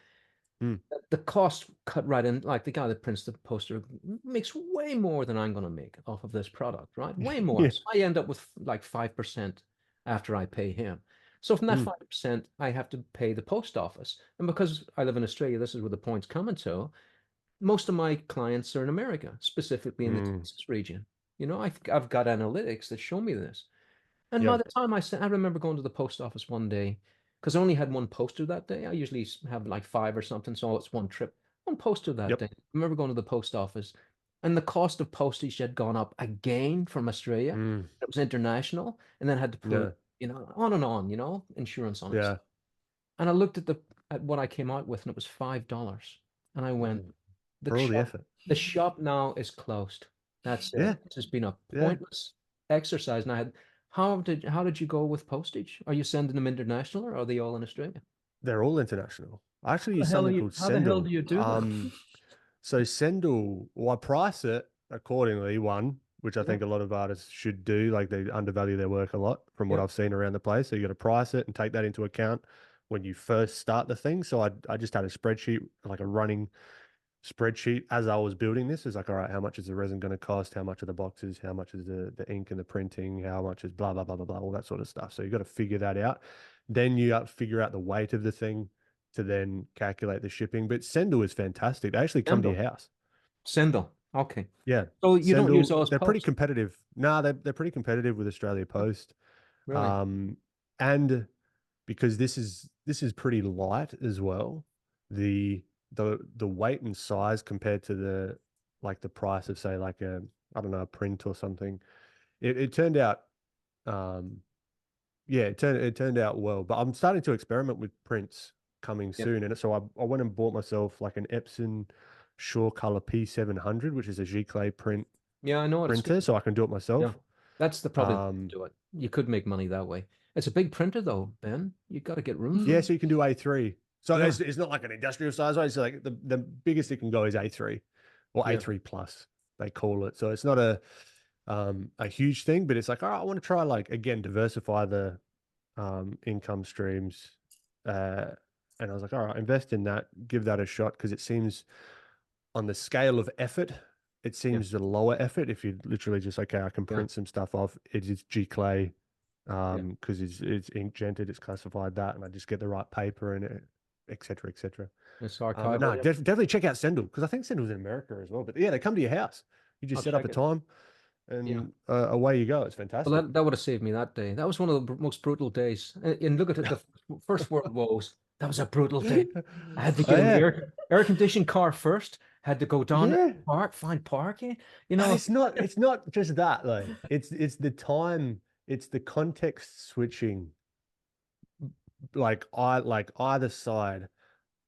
B: Mm.
A: The cost cut right in. Like the guy that prints the poster makes way more than I'm going to make off of this product, right? Way more.
B: Yeah.
A: So I end up with like 5% after I pay him. So from that 5%, I have to pay the post office. And because I live in Australia, this is where the point's coming to. Most of my clients are in America, specifically in the Texas region. I've got analytics that show me this. And by
B: Yeah.
A: the time I remember going to the post office one day, because I only had one poster that day. I usually have like 5 or something, so it's one trip. One poster that
B: Yep.
A: day. I remember going to the post office, and the cost of postage had gone up again from Australia. It was international, and then had to put, on and on, insurance on it.
B: Yeah.
A: And I looked at what I came out with, and it was $5. And I went,
B: For all the effort.
A: the shop now is closed. That's it.
B: Yeah.
A: It's just been a pointless exercise. And I had, how did you go with postage? Are you sending them international, or are they all in Australia?
B: They're all international. I actually use
A: How
B: something called
A: the hell do
B: Sendle.
A: you do that?
B: So Sendle, well, I price it accordingly, which I think a lot of artists should do. Like they undervalue their work a lot from what I've seen around the place. So you got to price it and take that into account when you first start the thing. So I just had a spreadsheet, like a running spreadsheet as I was building this. It's like, all right, how much is the resin going to cost? How much are the boxes? How much is the ink and the printing? How much is blah, blah, blah, blah, blah, all that sort of stuff. So you got to figure that out. Then you have to figure out the weight of the thing to then calculate the shipping. But Sendle is fantastic. They actually come to your house.
A: Sendle. Okay.
B: Yeah.
A: So you don't use Oz
B: They're pretty
A: Post?
B: competitive. No, they're pretty competitive with Australia Post.
A: Really?
B: And because this is pretty light as well, the weight and size compared to the price of, say, like a print or something, it turned out it turned out well. But I'm starting to experiment with prints coming soon, and so I went and bought myself like an Epson Sure Color P700, which is a giclée print
A: Yeah, I know
B: printer, so I can do it myself.
A: That's probably the way to do it. You could make money that way. It's a big printer though, Ben. You got to get room for
B: Yeah,
A: it.
B: so you can do A3. So
A: Yeah.
B: it's not like an industrial size one. It's like the biggest it can go is A3 or A3 plus, they call it. So it's not a huge thing, but it's like, all right, I want to try, like, again, diversify the income streams. And I was like, all right, invest in that, give that a shot, because it seems on the scale of effort, it seems the lower effort if you literally just, okay, I can print some stuff off. It is G-Clay, because it's inkjented, it's classified that, and I just get the right paper and it, et cetera, et cetera.
A: It's
B: But
A: archival.
B: no, definitely check out Sendle, because I think Sendle's in America as well. But yeah, they come to your house. You just
A: I'll
B: set up a
A: check it.
B: time, and away you go. It's fantastic.
A: Well, that would have saved me that day. That was one of the most brutal days. And look at it, the First World Wars. That was a brutal day. I had to get an air conditioned car first. Had to go down to the park, find parking. You know,
B: it's not just that though. It's the time. It's the context switching. Like either side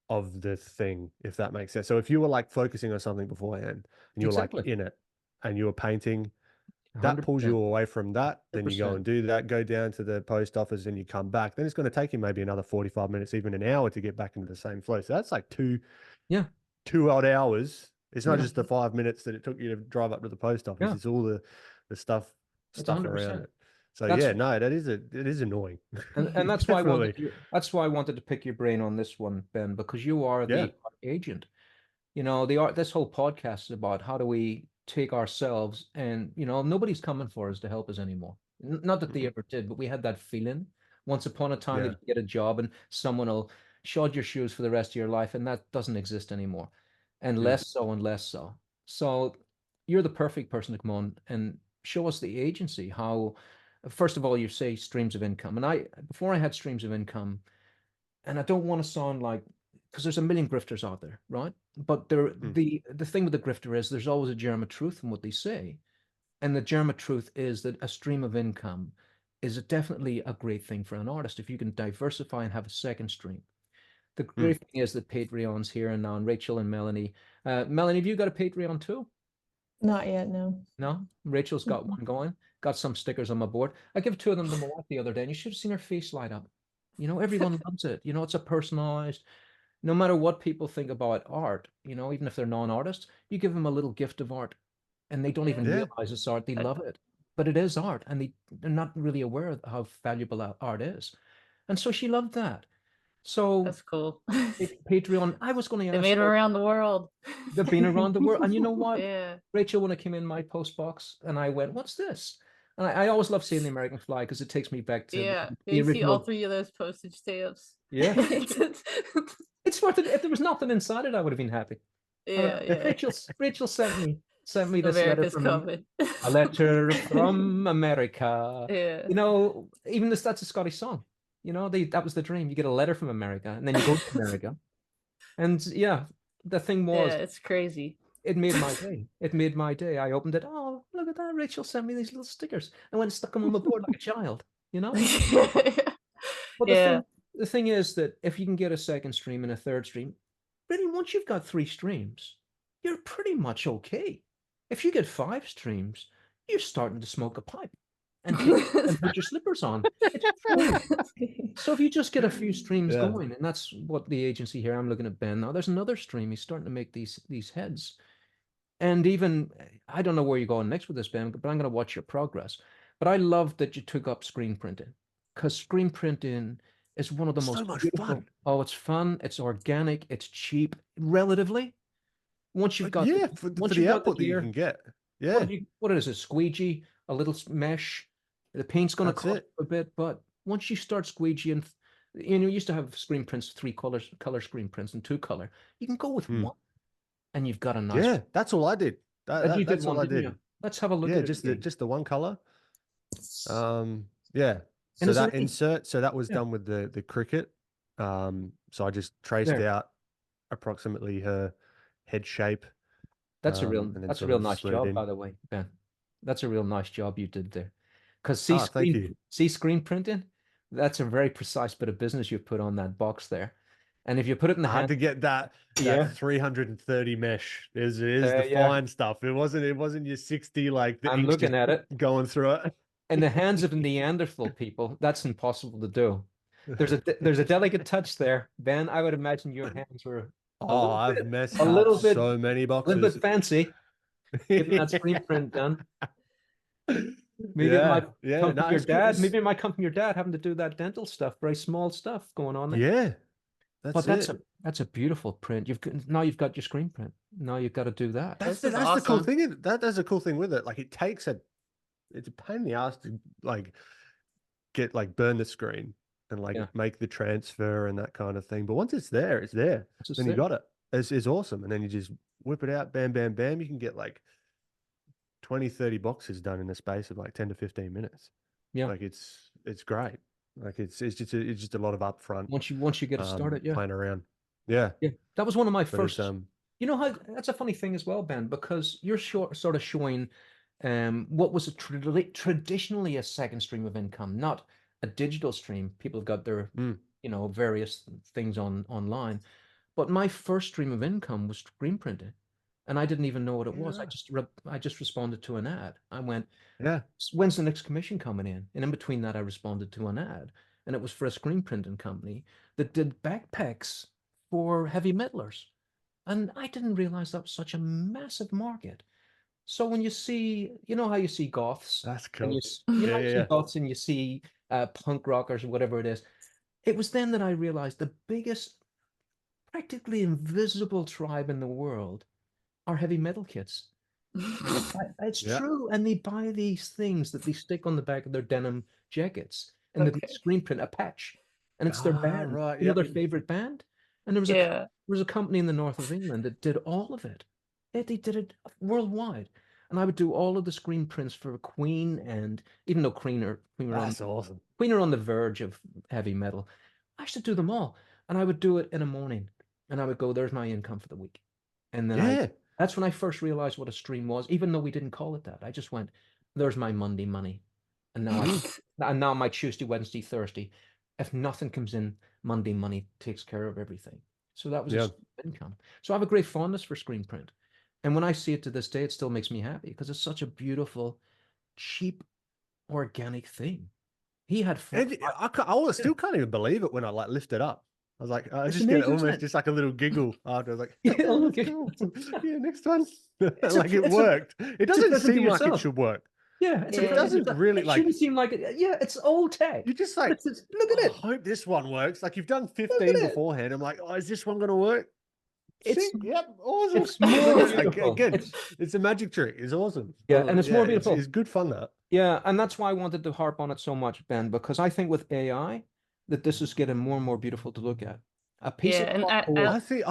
B: of the thing, if that makes sense. So if you were like focusing on something beforehand and you were like in it and you were painting, that pulls you away from that. Then you go and do that, go down to the post office and you come back. Then it's going to take you maybe another 45 minutes, even an hour to get back into the same flow. So that's like two odd hours. It's not just the 5 minutes that it took you to drive up to the post office. It's all the stuff around it. So no, it is annoying.
A: And that's why I wanted to pick your brain on this one, Ben, because you are the agent. You know, this whole podcast is about how do we take ourselves, and you know, nobody's coming for us to help us anymore. Not that they ever did, but we had that feeling once upon a time that you get a job and someone will shod your shoes for the rest of your life, and that doesn't exist anymore. And less so and less so. So you're the perfect person to come on and show us the agency. How, first of all, you say streams of income. And before I had streams of income, and I don't want to sound like, because there's a million grifters out there, right? But the thing with the grifter is there's always a germ of truth in what they say. And the germ of truth is that a stream of income is definitely a great thing for an artist if you can diversify and have a second stream. The great thing is that Patreon's here and now, and Rachel and Melanie. Melanie, have you got a Patreon too?
D: Not yet, no.
A: No? Rachel's got one going. Got some stickers on my board. I gave 2 of them to my wife the other day, and you should have seen her face light up. You know, everyone loves it. You know, it's a personalized, no matter what people think about art, you know, even if they're non-artists, you give them a little gift of art and they don't even realize it's art. They love it. But it is art, and they're not really aware of how valuable art is. And so she loved that. So
C: that's cool.
A: Patreon, I was going to ask.
C: They made them around the world.
A: They've been around the world. And you know what?
C: Yeah.
A: Rachel, when I came in my post box and I went, what's this? And I always love seeing the American flag because it takes me back to
C: the original. See all 3 of those postage stamps.
A: Yeah. It's worth it. If there was nothing inside it, I would have been happy. Rachel sent me this letter from a letter from America.
C: Yeah.
A: You know, even that's a Scottish song. You know, that was the dream. You get a letter from America, and then you go to America. And the thing was,
C: it's crazy.
A: It made my day. It made my day. I opened it. Oh, look at that! Rachel sent me these little stickers. I went and stuck them on the board like a child. You know. But the thing is that if you can get a second stream and a third stream, really, once you've got 3 streams, you're pretty much okay. If you get 5 streams, you're starting to smoke a pipe and put your slippers on. So if you just get a few streams going, and that's what the agency here, I'm looking at Ben now, there's another stream. He's starting to make these heads. And even, I don't know where you're going next with this, Ben, but I'm going to watch your progress. But I love that you took up screen printing, because screen printing is one of the most beautiful. Fun. Oh, it's fun. It's organic. It's cheap, relatively. Once you've got
B: for the output that you can get. Yeah.
A: What is it? Squeegee, a little mesh. The paint's going to cost a bit, but once you start squeegeeing, you know, you used to have screen prints, 3 color screen prints and 2 color. You can go with 1, and you've got a nice.
B: Yeah, that's all I did. That's all I did.
A: You? Let's have a look. At
B: just the 1 color. Yeah. So that insert, that was done with the Cricut. So I just traced out approximately her head shape.
A: That's a real nice job, by the way, Ben. That's a real nice job you did there. Because screen printing, that's a very precise bit of business you put on that box there. And if you put it in the
B: Hard
A: hand,
B: to get that
A: yeah,
B: 330 mesh is the
A: yeah,
B: fine stuff. It wasn't your 60, like the
A: I'm
B: ink's
A: looking
B: just
A: at it.
B: going through it.
A: In the hands of Neanderthal people, that's impossible to do. There's a delicate touch there, Ben. I would imagine your hands were
B: Oh, I've messed
A: a
B: up
A: little bit,
B: so many
A: a little
B: boxes.
A: bit fancy getting that screen print done. Maybe it
B: Yeah,
A: might
B: yeah.
A: come from
B: No,
A: your
B: it's good.
A: dad. Maybe it might come from your dad having to do that dental stuff, very small stuff going on there.
B: Yeah,
A: But
B: that's it.
A: that's a beautiful print. Now you've got your screen print. Now you've got to do that.
C: This
B: That's
C: is
B: the cool
C: awesome.
B: thing. That's the cool thing with it. Like it's a pain in the ass to like get like burn the screen and like
A: Yeah.
B: make the transfer and that kind of thing. But once it's there, it's there.
A: It's just
B: Then you
A: there.
B: got it. It's awesome. And then you just whip it out, bam, bam, bam. You can get like 20, 30 boxes done in the space of like 10 to 15 minutes.
A: Yeah.
B: Like it's great. Like it's just a lot of upfront
A: Once you get it started, yeah.
B: playing around. Yeah.
A: Yeah. That was one of my
B: But
A: first.
B: it's
A: You know how that's a funny thing as well, Ben, because you're sort of showing what was traditionally a second stream of income, not a digital stream. People have got their various things online, but my first stream of income was screen printing, and I didn't even know what it was. I just responded to an ad. I went,
B: yeah.
A: when's the next commission coming in? And in between that, I responded to an ad, and it was for a screen printing company that did backpacks for heavy metalers. And I didn't realize that was such a massive market. So when you see, you know how you see goths,
B: That's
A: and
B: cool.
A: you see goths and you see punk rockers or whatever it is. It was then that I realized the biggest, practically invisible tribe in the world are heavy metal kids. It's
B: Yeah.
A: true. And they buy these things that they stick on the back of their denim jackets and
C: Okay.
A: the screen print, a patch. And it's their band,
B: right.
A: their favorite band. And there was a company in the north of England that did all of it. They did it worldwide. And I would do all of the screen prints for Queen, and even though Queen are
B: awesome.
A: Queen are on the verge of heavy metal, I used to do them all. And I would do it in a morning. And I would go, there's my income for the week. And then that's when I first realized what a stream was, even though we didn't call it that. I just went, there's my Monday money. And now my Tuesday, Wednesday, Thursday. If nothing comes in, Monday money takes care of everything. So that was a income. So I have a great fondness for screen print. And when I see it to this day, it still makes me happy because it's such a beautiful, cheap, organic thing. He had fun.
B: I still can't even believe it when I like lift it up. I was like, I just
A: amazing,
B: get almost just like a little giggle after. I was like,
A: cool.
B: Yeah, next one. Like it worked. It doesn't seem like it should work.
A: Yeah,
B: it doesn't really
A: it shouldn't seem like it. Yeah, it's old tech.
B: You're just like,
A: look at it.
B: I hope this one works. Like you've done 15 beforehand. I'm like, oh, is this one going to work? Yep, awesome.
A: It's more beautiful.
B: Again, it's a magic trick. It's awesome.
A: Yeah, and it's more beautiful.
B: It's good fun, that.
A: Yeah, and that's why I wanted to harp on it so much, Ben, because I think with AI that this is getting more and more beautiful to look at. A piece of
B: I think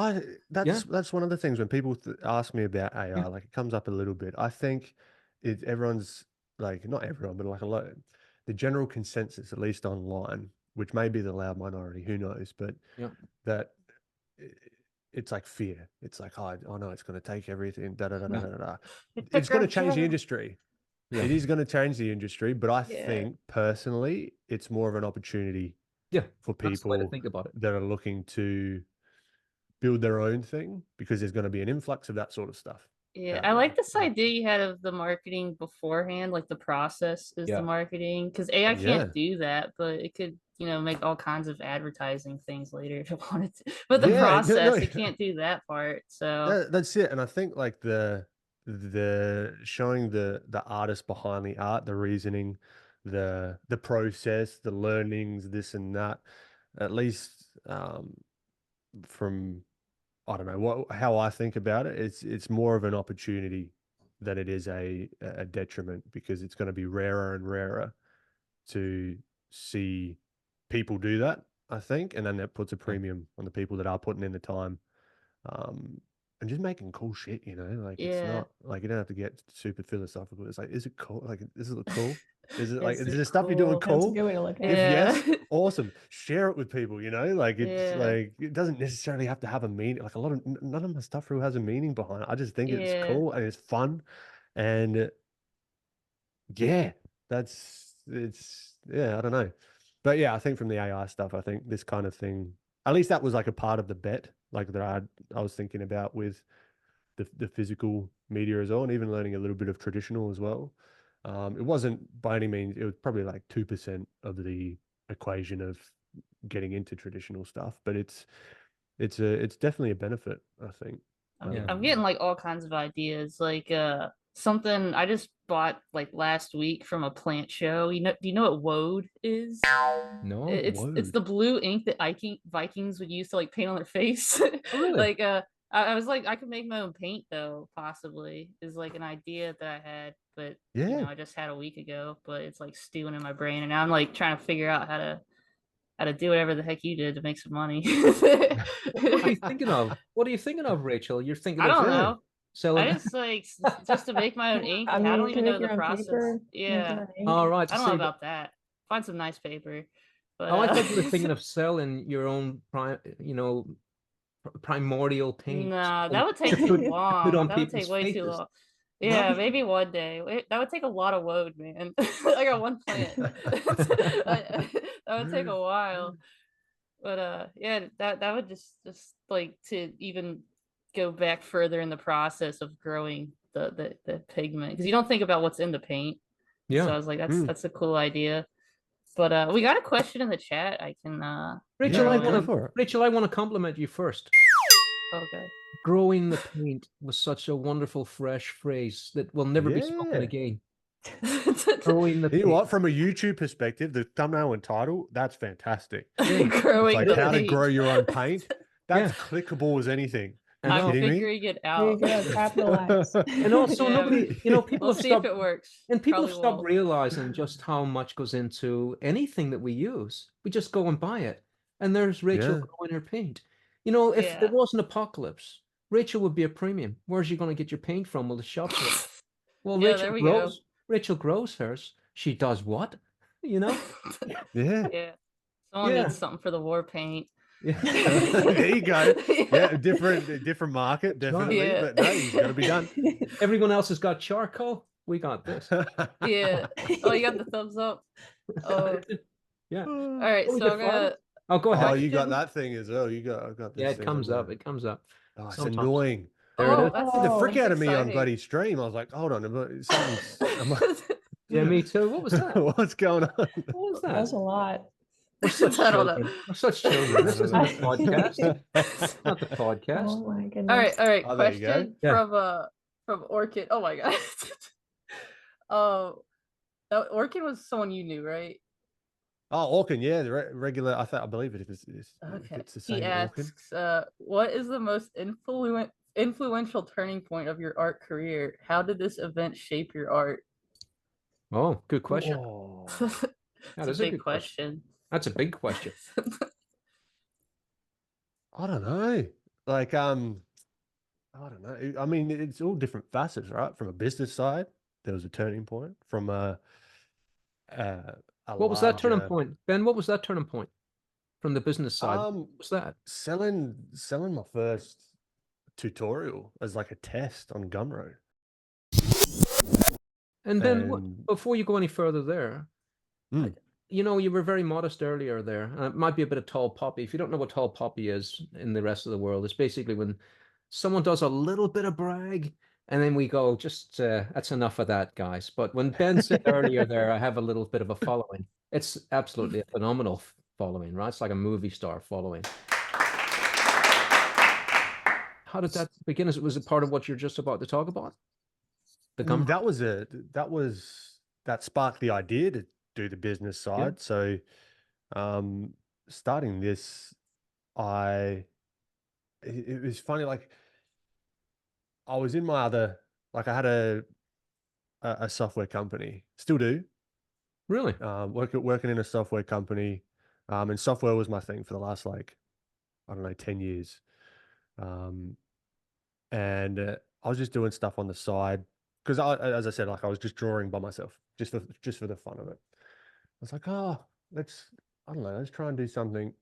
B: that's one of the things when people ask me about AI, like it comes up a little bit. I think everyone's like, not everyone, but like a lot, the general consensus, at least online, which may be the loud minority, who knows, but that it's like fear. It's like, oh no, it's going to take everything. It's going to change the industry. Yeah. It is going to change the industry, but I think personally, it's more of an opportunity for people
A: to think about it.
B: that are looking to build their own thing, because there's going to be an influx of that sort of stuff.
C: Yeah, I like this idea you had of the marketing beforehand, like the process is the marketing, because AI can't do that, but it could, make all kinds of advertising things later if it wanted to. But the process, it can't do that part. So
B: that's it. And I think like the showing the artist behind the art, the reasoning, the process, the learnings, this and that, at least from, I don't know how I think about it. It's more of an opportunity than it is a detriment, because it's going to be rarer and rarer to see people do that, I think. And then that puts a premium on the people that are putting in the time. And just making cool shit, like it's not like, you don't have to get super philosophical. It's like, is it cool? Like, does it look cool? Is it like, is the stuff you're doing cool?
D: That's a good way to look at
B: it. If yes, awesome. Share it with people, like it's like, it doesn't necessarily have to have a meaning. Like none of my stuff really has a meaning behind it. I just think it's cool and it's fun. And I don't know. But yeah, I think from the AI stuff, I think this kind of thing, at least that was like a part of the bet, like that I was thinking about with the physical media as well, and even learning a little bit of traditional as well. It wasn't by any means, it was probably like 2% of the equation of getting into traditional stuff, but it's definitely a benefit, I think.
C: I'm getting like all kinds of ideas, like something I just bought like last week from a plant show. Do you know what woad is?
A: No,
C: it's the blue ink that Vikings would use to like paint on their face.
A: Oh, really?
C: Like I was like, I could make my own paint though, possibly, is like an idea that I had, but you know, I just had a week ago, but it's like stewing in my brain, and now I'm like trying to figure out how to do whatever the heck you did to make some money.
A: What are you thinking of? What are you thinking of, Rachel? You're thinking
C: I
A: of
C: don't know.
A: selling.
C: I just like just to make my own ink.
D: I mean,
C: I
D: you
C: don't
D: can
C: even know
D: make
C: the
D: your own
C: process.
D: paper, make your
C: Yeah.
D: own ink.
A: All right.
C: I don't know about that. Find some nice paper. But,
A: I thought you were thinking of selling your own primordial paint.
C: No, that would take too long. That would take way too long. Yeah, maybe one day. That would take a lot of woad, man. I got one plant. That would take a while. But yeah, that would just like to even go back further in the process of growing the pigment, because you don't think about what's in the paint.
A: Yeah.
C: So I was like, that's a cool idea. But we got a question in the chat. I can
A: Rachel, I want to compliment you first.
C: Okay.
A: Growing the paint was such a wonderful, fresh phrase that will never be spoken again.
B: Growing the paint. You know what? From a YouTube perspective, the thumbnail and title, that's fantastic.
C: Growing
B: it's like how to grow your own paint. That's clickable as anything.
C: I'm figuring it out.
D: Capitalize.
A: And also, nobody, people have
C: see if it works.
A: And people have stopped realizing just how much goes into anything that we use. We just go and buy it. And there's Rachel growing her paint. If there was an apocalypse, Rachel would be a premium. Where's you going to get your paint from? Well, the shops are. Well, Rachel grows hers. She does what?
B: Yeah.
C: Someone needs something for the war paint.
B: Yeah. There you go. Yeah, different market, definitely. Yeah. But no, it's got to be done.
A: Everyone else has got charcoal. We got this.
C: Yeah. Oh, you got the thumbs up. Oh.
A: Yeah.
C: All right. So I'm gonna.
A: Oh, go ahead.
B: Oh, you got that thing as well. I got this.
A: Yeah, it comes up. It comes up.
B: Oh, it's annoying.
A: There it is.
B: The frick out of me on bloody stream. I was like, hold on.
A: Yeah, me too. What was that?
B: What's going on?
A: What was that?
D: That was a lot.
A: We're such children. We're such children. This isn't a podcast. It's not the podcast.
D: Oh my goodness.
C: All right. Question from Orchid. Oh my god. That Orchid was someone you knew, right?
B: Oh, Orkin, yeah, the regular. I believe it is.
C: Okay.
B: It's the same.
C: He asks, what is the most influential turning point of your art career? How did this event shape your art?
A: Oh, good question.
C: That's a big question.
A: That's a big question.
B: I don't know. Like, I don't know. I mean, it's all different facets, right? From a business side, there was a turning point. From what
A: was that turning point, Ben? What was that turning point from the business side? What was that?
B: Selling my first tutorial as like a test on Gumroad.
A: And then, before you go any further there, you were very modest earlier there. It might be a bit of tall poppy. If you don't know what tall poppy is in the rest of the world, it's basically when someone does a little bit of brag, and then we go, just that's enough of that, guys. But when Ben said earlier there, I have a little bit of a following. It's absolutely a phenomenal following, right? It's like a movie star following. How did that begin? Was it part of what you're just about to talk about?
B: That sparked the idea to do the business side. So starting this, it was funny, like I was in my other, like I had a software company, still do.
A: Really?
B: Working in a software company, and software was my thing for the last, like, I don't know, 10 years. And I was just doing stuff on the side because as I said, like I was just drawing by myself, just for the fun of it. I was like, let's try and do something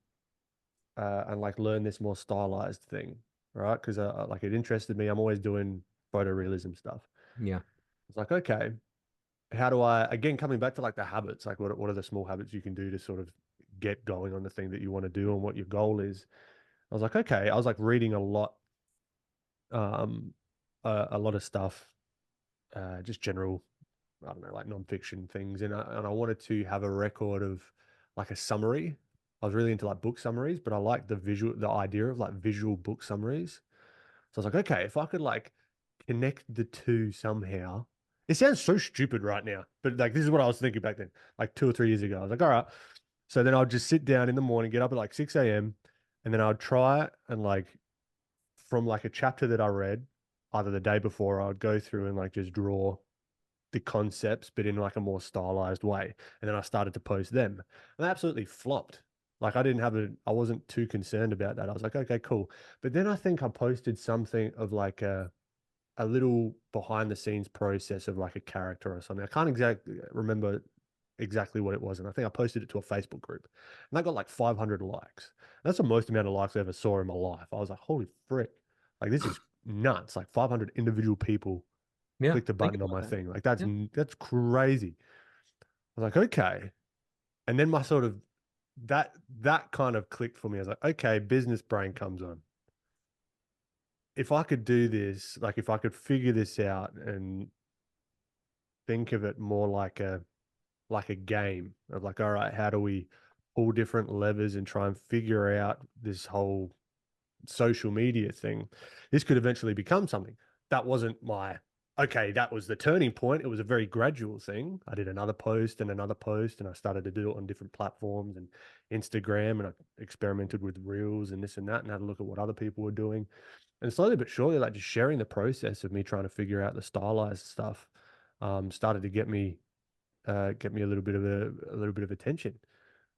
B: and like learn this more stylized thing, right? Because like it interested me. I'm always doing photorealism stuff.
A: Yeah.
B: It's like, okay, how do I, again, coming back to like the habits, like what are the small habits you can do to sort of get going on the thing that you want to do and what your goal is. I was like, okay. I was like reading a lot of stuff, just general, I don't know, like nonfiction things. And I wanted to have a record of like a summary. I was really into like book summaries, but I like the idea of like visual book summaries. So I was like, okay, if I could like connect the two somehow. It sounds so stupid right now, but like this is what I was thinking back then, like 2 or 3 years ago. I was like, all right. So then I'll just sit down in the morning, get up at like 6 a.m. and then I'd try and like from like a chapter that I read, either the day before, I would go through and like just draw the concepts, but in like a more stylized way. And then I started to post them. And they absolutely flopped. Like I wasn't too concerned about that. I was like, okay, cool. But then I think I posted something of like a little behind the scenes process of like a character or something. I can't exactly remember exactly what it was. And I think I posted it to a Facebook group and I got like 500 likes. That's the most amount of likes I ever saw in my life. I was like, holy frick. Like this is nuts. Like 500 individual people clicked a button on my thing. Like that's crazy. I was like, okay. And then my sort of that kind of clicked for me. I was like, okay, business brain comes on. If I could do this, like if I could figure this out and think of it more like a game of like, all right, how do we pull different levers and try and figure out this whole social media thing? This could eventually become something. That wasn't okay, that was the turning point. It was a very gradual thing. I did another post and another post, and I started to do it on different platforms and Instagram, and I experimented with Reels and this and that, and had a look at what other people were doing. And slowly but surely, like just sharing the process of me trying to figure out the stylized stuff, started to get me a little bit of attention.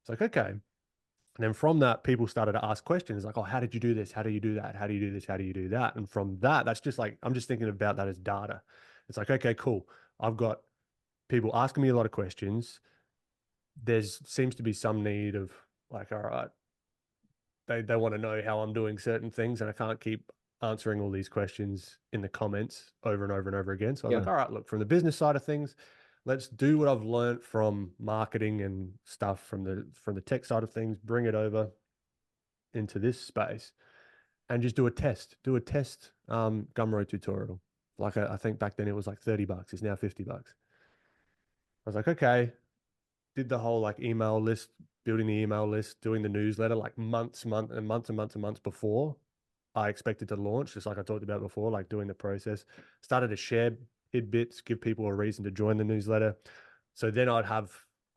B: It's like, okay. And then from that, people started to ask questions like, oh, how did you do this? How do you do that? How do you do this? How do you do that? And from that, that's just like, I'm just thinking about that as data. It's like, okay, cool. I've got people asking me a lot of questions. Seems to be some need of like, all right, they want to know how I'm doing certain things, and I can't keep answering all these questions in the comments over and over and over again. So I was like, all right, look, from the business side of things, let's do what I've learned from marketing and stuff from the tech side of things, bring it over into this space and just do a test Gumroad tutorial. Like I think back then it was like $30. It's now $50. I was like, okay, did the whole like email list, building the email list, doing the newsletter, like months before I expected to launch, just like I talked about before, like doing the process. Started to share tidbits, give people a reason to join the newsletter. So then I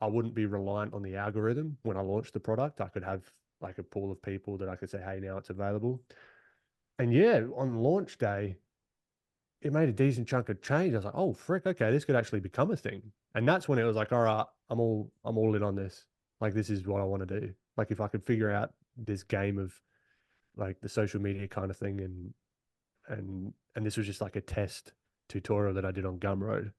B: wouldn't be reliant on the algorithm when I launched the product. I could have like a pool of people that I could say, hey, now it's available. And yeah, on launch day, it made a decent chunk of change. I was like, oh frick, okay, this could actually become a thing. And that's when it was like, all right, I'm all in on this. Like this is what I want to do. Like if I could figure out this game of like the social media kind of thing, and this was just like a test tutorial that I did on Gumroad.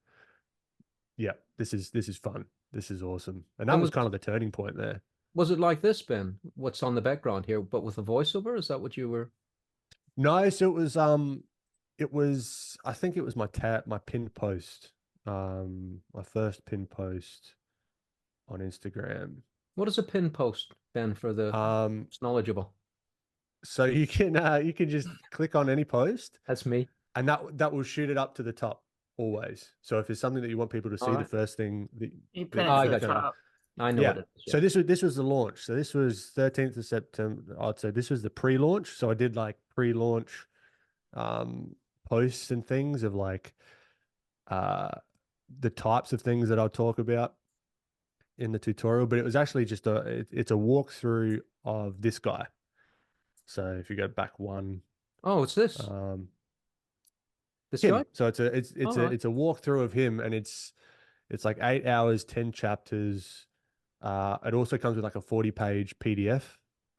B: Yeah, this is fun. This is awesome. And that was kind of the turning point there.
A: Was it like this, Ben? What's on the background here, but with a voiceover? Is that what you were?
B: No, so it was I think it was my pinned post. My first pinned post on Instagram.
A: What is a pinned post, Ben, for the knowledgeable?
B: So you can just click on any post.
A: That's me.
B: And that will shoot it up to the top always. So if it's something that you want people to see, the first thing that
C: you pin it to the top.
A: I know what it is.
B: Yeah. So this was the launch. So this was 13th of September. I'd say this was the pre-launch. So I did like pre-launch posts and things of like the types of things that I'll talk about in the tutorial, but it was actually just it's a walkthrough of this guy. So if you go back one.
A: Oh, it's this. This guy?
B: So it's a walkthrough of him, and it's like 8 hours, 10 chapters. It also comes with like a 40-page PDF,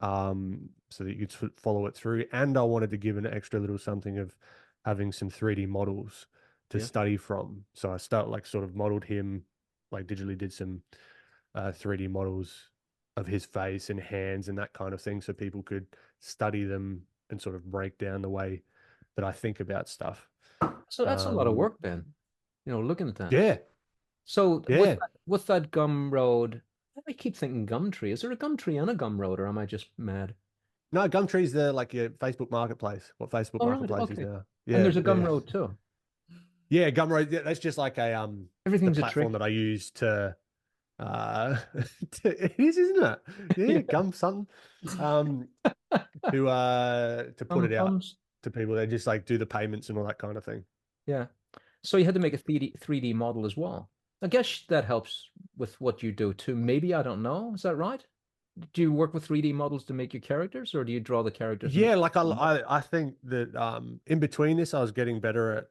B: so that you could follow it through. And I wanted to give an extra little something of having some 3D models to study from. So I sort of modeled him, like digitally did some 3D models of his face and hands and that kind of thing, so people could study them and sort of break down the way that I think about stuff.
A: So that's a lot of work, Ben. Looking at that.
B: Yeah.
A: So with that Gumroad I keep thinking Gumtree. Is there a Gumtree and a Gumroad, or am I just mad?
B: No, Gumtree's like your Facebook Marketplace. What Facebook
A: Oh, right,
B: Marketplace is
A: okay.
B: now.
A: And there's a
B: Yeah.
A: Gumroad too.
B: Yeah, Gumroad. Yeah, that's just like a the
A: Everything's a
B: platform
A: trick.
B: that I use to it is, isn't it? Yeah, Gum something. To put it out
A: Thumbs.
B: to people. They just like do the payments and all that kind of thing.
A: Yeah. So you had to make a 3D model as well. I guess that helps with what you do too. Maybe, I don't know. Is that right? Do you work with 3D models to make your characters, or do you draw the characters?
B: Yeah, like I think that in between this I was getting better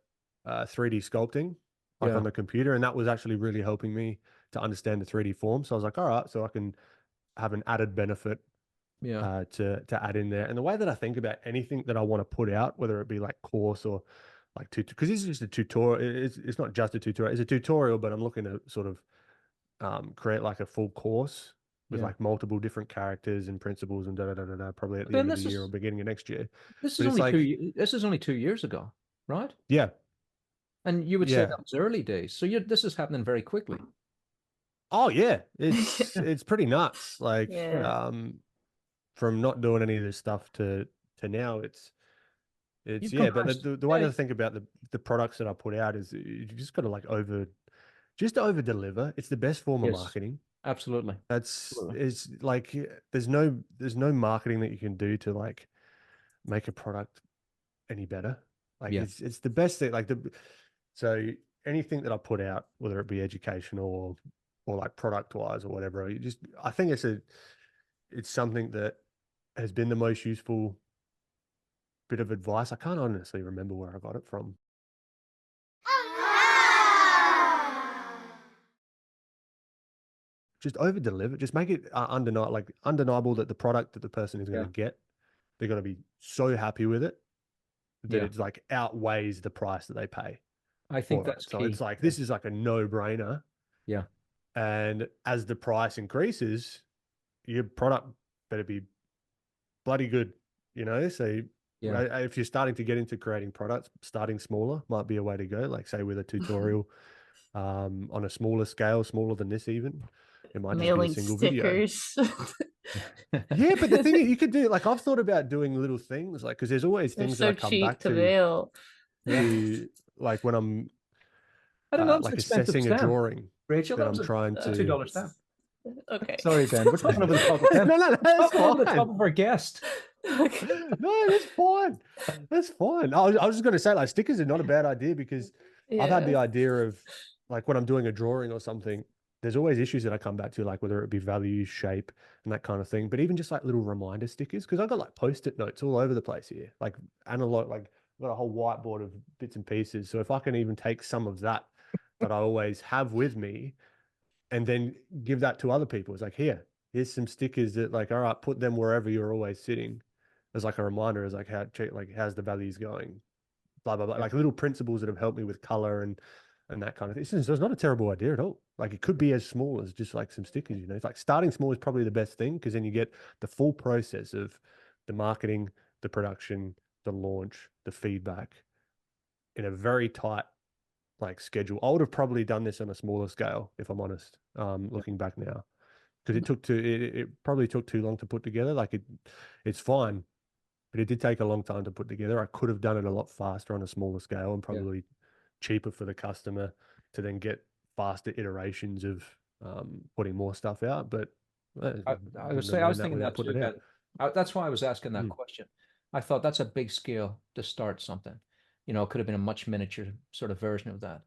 B: at 3D sculpting, like on the computer, and that was actually really helping me to understand the 3D form. So I was like, all right, so I can have an added benefit to add in there. And the way that I think about anything that I want to put out, whether it be like course or like because this is just a tutorial. It's not just a tutorial. It's a tutorial, but I'm looking to sort of create like a full course with like multiple different characters and principles and probably at the end of the year or beginning of next year.
A: This
B: But
A: is
B: it's
A: only
B: like
A: this is only 2 years ago, right?
B: yeah.
A: And you would say that was early days. So this is happening very quickly.
B: Oh yeah, it's pretty nuts. Like from not doing any of this stuff to now, it's yeah. But the way to think about the products that I put out is you just got to like over deliver. It's the best form of marketing.
A: Absolutely.
B: It's like there's no marketing that you can do to like make a product any better. Like it's the best thing. Like so anything that I put out, whether it be educational or like product wise or whatever, I think it's something that has been the most useful bit of advice. I can't honestly remember where I got it from. Just over deliver. Just make it undeniable that the product that the person is going to get, they're going to be so happy with it that it's like outweighs the price that they pay.
A: I think that's
B: so
A: key.
B: it's like this is like a no-brainer.
A: Yeah.
B: And as the price increases, your product better be bloody good, So if you're starting to get into creating products, starting smaller might be a way to go. Like say with a tutorial on a smaller scale, smaller than this even. It might just be a single
C: stickers.
B: Yeah, but the thing is, you could do like I've thought about doing little things like because there's always things that I come back to
C: mail.
B: Like when I'm
A: I don't know,
B: like assessing a drawing.
A: Rachel,
B: that I'm trying to
A: $2 stamp.
C: Okay.
A: Sorry, Ben. We're talking over the top of Ben.
B: No, that's fine.
A: Over the top of our guest.
C: Okay.
B: No, that's fine. That's fine. I was just going to say, like, stickers are not a bad idea because I've had the idea of, like, when I'm doing a drawing or something, there's always issues that I come back to, like whether it be value, shape, and that kind of thing. But even just like little reminder stickers, because I've got like Post-it notes all over the place here, like analog, like I've got a whole whiteboard of bits and pieces. So if I can even take some of that I always have with me and then give that to other people, it's like, here's some stickers that like, all right, put them wherever you're always sitting as like a reminder, as like how's the values going, blah blah blah, like little principles that have helped me with color and that kind of thing. So it's not a terrible idea at all. Like it could be as small as just like some stickers, It's like starting small is probably the best thing because then you get the full process of the marketing, the production, the launch, the feedback in a very tight like schedule. I would have probably done this on a smaller scale if I'm honest, looking back now, because it probably took too long to put together. Like it's fine, but it did take a long time to put together. I could have done it a lot faster on a smaller scale and probably cheaper for the customer to then get faster iterations of putting more stuff out. But
A: I was thinking that too, Ben. That's why I was asking that question. I thought that's a big scale to start something. It could have been a much miniature sort of version of that.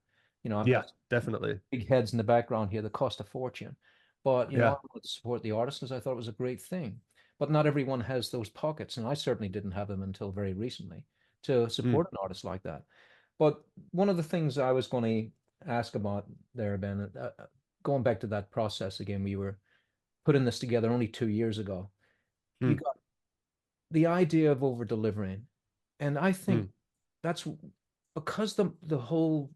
A: I've got
B: definitely
A: big heads in the background here that cost a fortune. But I wanted to support the artists because I thought it was a great thing. But not everyone has those pockets, and I certainly didn't have them until very recently to support an artist like that. But one of the things I was going to ask about there, Ben, going back to that process again, we were putting this together only 2 years ago. You got the idea of over delivering, and I think that's because the whole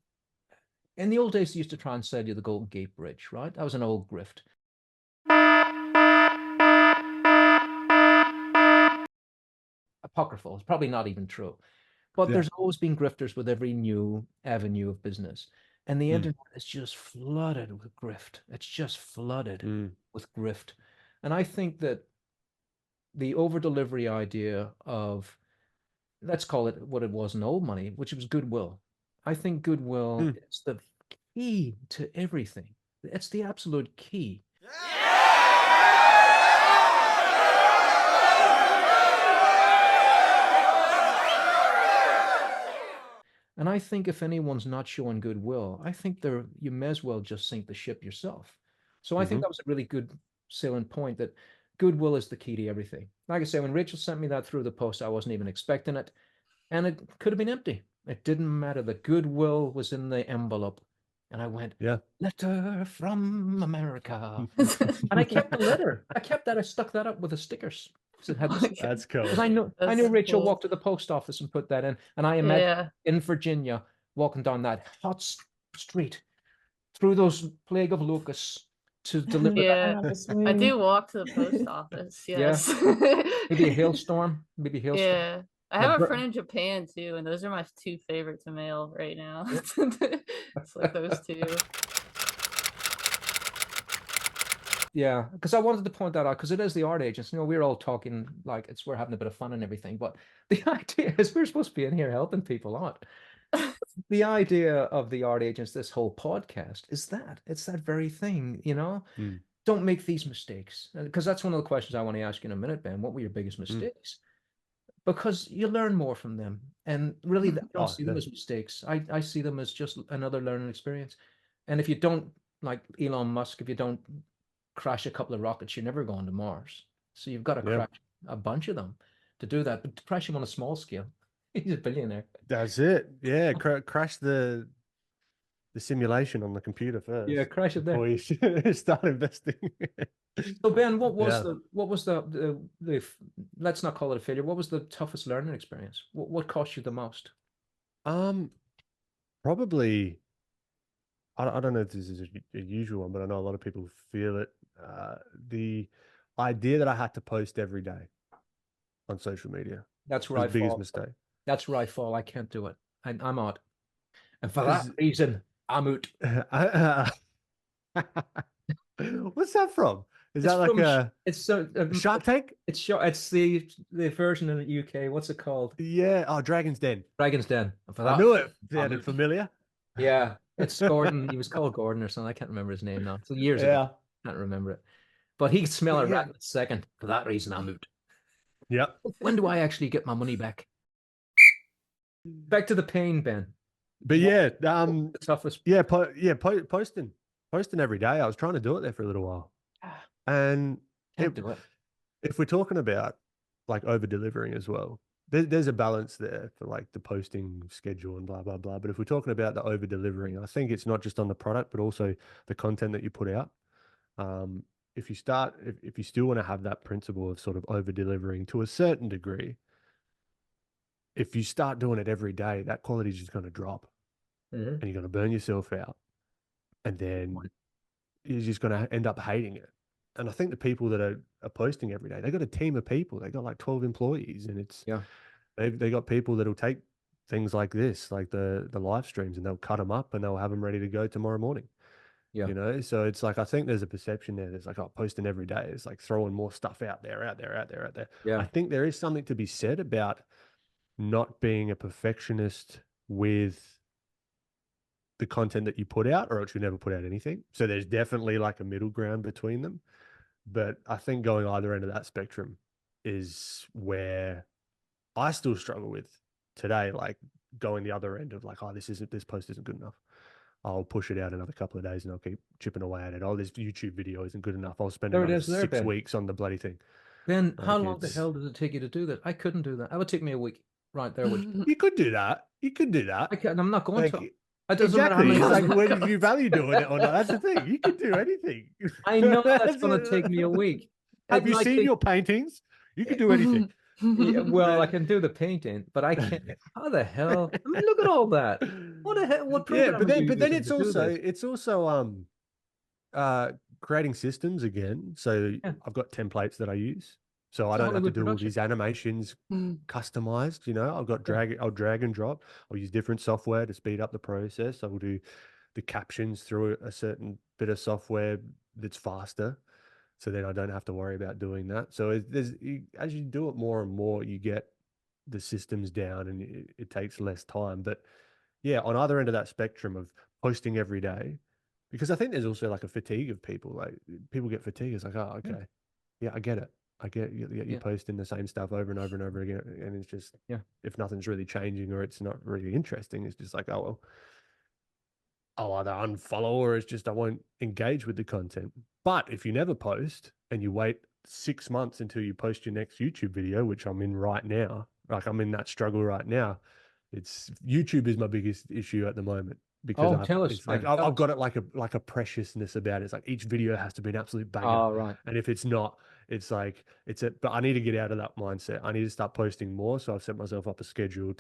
A: in the old days they used to try and sell you the Golden Gate Bridge, right? That was an old grift. Apocryphal. It's probably not even true. But there's always been grifters with every new avenue of business. And the internet is just flooded with grift. It's just flooded with grift. And I think that the over delivery idea of, let's call it what it was in old money, which was goodwill. I think goodwill is the key to everything. It's the absolute key. And I think if anyone's not showing goodwill, I think you may as well just sink the ship yourself. So I think that was a really good salient point, that goodwill is the key to everything. Like I say, when Rachel sent me that through the post, I wasn't even expecting it. And it could have been empty. It didn't matter. The goodwill was in the envelope. And I went, letter from America. And I kept the letter. I kept that. I stuck that up with the stickers.
B: That's cool.
A: Because I knew Rachel walked to the post office and put that in. And I imagine in Virginia, walking down that hot street through those plague of locusts to deliver that.
C: I do walk to the post office. Yes.
A: Maybe a hailstorm.
C: Yeah. I have a friend in Japan too, and those are my two favorite to mail right now. It's like those two.
A: Yeah, because I wanted to point that out, because it is the art agents. We're all talking like we're having a bit of fun and everything, but the idea is we're supposed to be in here helping people out. The idea of the art agents, this whole podcast, is that it's that very thing. Don't make these mistakes, because that's one of the questions I want to ask you in a minute, Ben. What were your biggest mistakes? Because you learn more from them, and really, I don't see them as mistakes. I see them as just another learning experience. And if you don't, like Elon Musk, if you don't crash a couple of rockets, you're never going to Mars. So you've got to crash a bunch of them to do that. But to crash them on a small scale, he's a billionaire.
B: That's it. Yeah, crash the simulation on the computer first.
A: Yeah, crash it there
B: before you start investing.
A: So Ben, what was the let's not call it a failure. What was the toughest learning experience? What cost you the most?
B: Probably. I don't know if this is a usual one, but I know a lot of people feel it. The idea that I had to post every day on social media.
A: That's where I fall.
B: Biggest mistake.
A: That's where I fall. I can't do it. I'm out. And for that reason, I'm out.
B: What's that from? Is that like
A: it's
B: Shark Tank?
A: It's the version in the UK. What's it called?
B: Yeah. Oh, Dragon's Den.
A: Dragon's Den.
B: I knew it. Sounded familiar.
A: Yeah. It's Gordon. He was called Gordon or something. I can't remember his name now. So years ago. I can't remember it. But he could smell a rat in a second. For that reason, I'm out.
B: Yep.
A: When do I actually get my money back? Back to the pain, Ben.
B: But
A: the toughest.
B: Posting every day. I was trying to do it there for a little while, and
A: can't do it.
B: If we're talking about like over delivering as well, there's a balance there for like the posting schedule and blah blah blah. But if we're talking about the over delivering, I think it's not just on the product, but also the content that you put out. If you still want to have that principle of sort of over delivering to a certain degree, if you start doing it every day, that quality is just going to drop, and you're going to burn yourself out, and then you're just going to end up hating it. And I think the people that are posting every day, they got a team of people. They got like 12 employees, and it's they got people that'll take things like this, like the live streams, and they'll cut them up and they'll have them ready to go tomorrow morning. Yeah, so it's like I think there's a perception there. There's like posting every day. It's like throwing more stuff out there.
A: Yeah,
B: I think there is something to be said about not being a perfectionist with the content that you put out, or else you never put out anything. So there's definitely like a middle ground between them. But I think going either end of that spectrum is where I still struggle with today. Like going the other end of like, this post isn't good enough. I'll push it out another couple of days and I'll keep chipping away at it. Oh, this YouTube video isn't good enough. I'll spend another 6 weeks on the bloody thing.
A: Ben, how long the hell does it take you to do that? I couldn't do that. That would take me a week. Right there.
B: You could do that.
A: I'm not going to.
B: It doesn't matter how many like whether you value doing it or not. That's the thing. You can do anything.
A: I know that's going to take me a week.
B: Have you seen your paintings? You can do anything.
A: Yeah, well, I can do the painting, but I can't. How the hell? I mean, look at all that. What the hell? What program?
B: Yeah, but then it's also creating systems again. So I've got templates that I use, so I don't have to do all these animations customized. I've got I'll drag and drop. I'll use different software to speed up the process. I will do the captions through a certain bit of software that's faster. So then I don't have to worry about doing that. So as you do it more and more, you get the systems down and it takes less time. But yeah, on either end of that spectrum of posting every day, because I think there's also like a fatigue of people. Like people get fatigued. It's like, oh, okay, yeah, I get it. I get you posting the same stuff over and over and over again, and it's just if nothing's really changing or it's not really interesting, it's just like, oh well, I'll either unfollow or it's just I won't engage with the content. But if you never post and you wait 6 months until you post your next YouTube video, which I'm in right now, like I'm in that struggle right now. It's YouTube is my biggest issue at the moment because
A: tell us,
B: it's like
A: Ben,
B: I've got it like a preciousness about it. It's like each video has to be an absolute banger.
A: right.
B: And if it's not, it's like but I need to get out of that mindset. I need to start posting more. So I've set myself up a schedule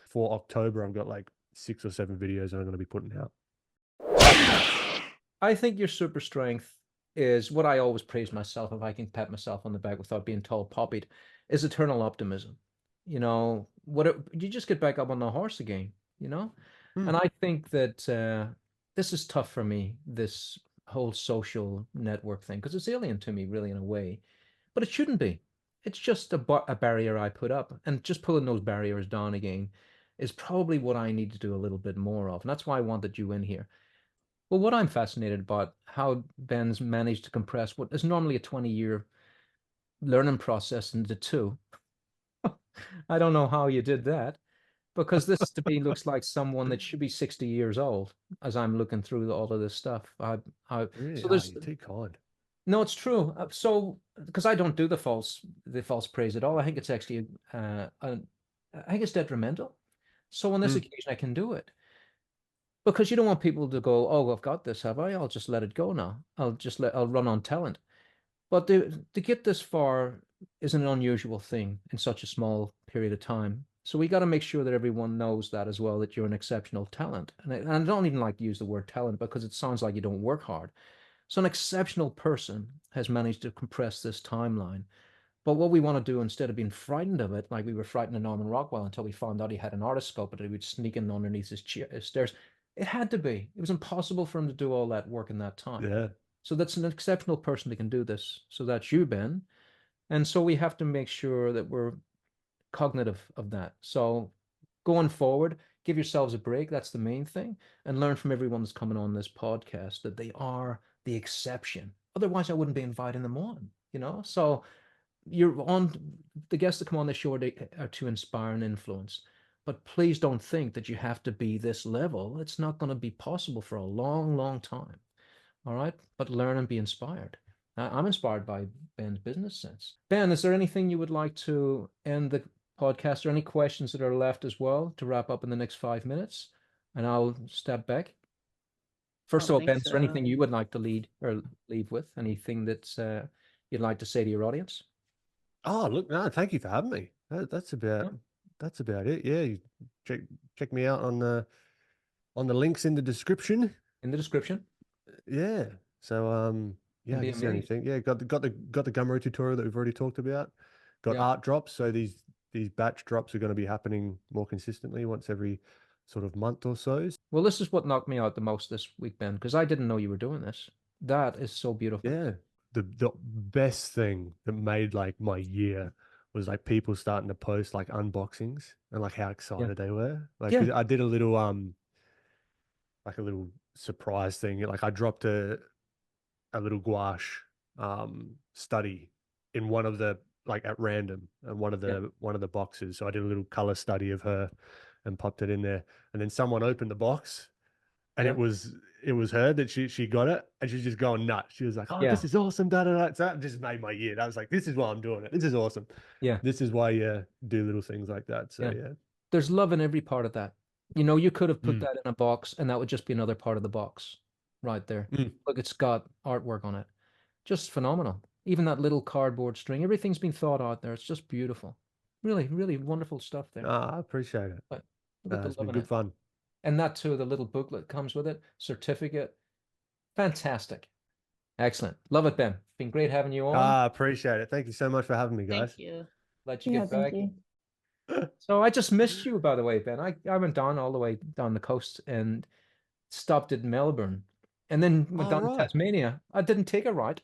B: for October. I've got like 6 or 7 videos I'm going to be putting out.
A: I think your super strength is what I always praise myself, if I can pat myself on the back without being told poppied, is eternal optimism. You know, you just get back up on the horse again, you know? And I think that this is tough for me, this whole social network thing, because it's alien to me, really, in a way. But it shouldn't be. It's just a barrier I put up. And just pulling those barriers down again is probably what I need to do a little bit more of. And that's why I wanted you in here. Well, what I'm fascinated about, how Ben's managed to compress what is normally a 20-year learning process into 2. I don't know how you did that, because this to me looks like someone that should be 60 years old as I'm looking through all of this stuff.
B: Really?
A: So there's
B: You're too kind.
A: No, it's true. So because I don't do the false praise at all, I think it's actually I think it's detrimental. So on this occasion, I can do it. Because you don't want people to go, oh, I've got this, have I? I'll just let it go now. I'll run on talent. But to get this far is an unusual thing in such a small period of time. So we got to make sure that everyone knows that as well, that you're an exceptional talent. And I don't even like to use the word talent because it sounds like you don't work hard. So an exceptional person has managed to compress this timeline. But what we want to do, instead of being frightened of it, like we were frightened of Norman Rockwell until we found out he had an artist sculpt that he would sneak in underneath his stairs. It had to be. It was impossible for him to do all that work in that time.
B: Yeah.
A: So that's an exceptional person that can do this. So that's you, Ben. And so we have to make sure that we're cognitive of that. So going forward, give yourselves a break. That's the main thing. And learn from everyone that's coming on this podcast that they are the exception. Otherwise, I wouldn't be inviting them on, you know? So you're on, the guests that come on the show are to inspire and influence. But please don't think that you have to be this level. It's not going to be possible for a long, long time. All right. But learn and be inspired. I'm inspired by Ben's business sense. Ben, is there anything you would like to end the podcast, or any questions that are left as well to wrap up in the next 5 minutes? And I'll step back. First of all, Ben, is there anything you would like to leave with? Anything that you'd like to say to your audience?
B: Oh, look, no, thank you for having me. That's about it. Yeah, you check me out on the links in the description.
A: In the description.
B: Yeah. So yeah, I can see anything. Yeah, got the Gumroad tutorial that we've already talked about. Got art drops. So these batch drops are going to be happening more consistently once every sort of month or so.
A: Well, this is what knocked me out the most this week, Ben, because I didn't know you were doing this. That is so beautiful.
B: Yeah. The best thing that made like my year was like people starting to post like unboxings and like how excited they were. Like I did a little like a little surprise thing. Like I dropped a little gouache study in one of the, like at random, and one of the boxes. So I did a little color study of her and popped it in there. And then someone opened the box and it was her that she got it, and she's just going nuts. She was like, "Oh, this is awesome!" Da da da. So that just made my year. And I was like, "This is why I'm doing it. This is awesome."
A: Yeah,
B: this is why you do little things like that. So yeah,
A: there's love in every part of that. You know, you could have put that in a box, and that would just be another part of the box, right there. Look, it's got artwork on it, just phenomenal. Even that little cardboard string, everything's been thought out there. It's just beautiful. Really, really wonderful stuff there.
B: I appreciate it.
A: But look at
B: it's been good fun.
A: And that too, the little booklet comes with it, certificate. Fantastic. Excellent. Love it, Ben. It's been great having you on.
B: I appreciate it. Thank you so much for having me, guys.
C: Thank you.
A: Let you get back. So I just missed you, by the way, Ben. I went down all the way down the coast, and stopped at Melbourne, and then went down to Tasmania. I didn't take a right.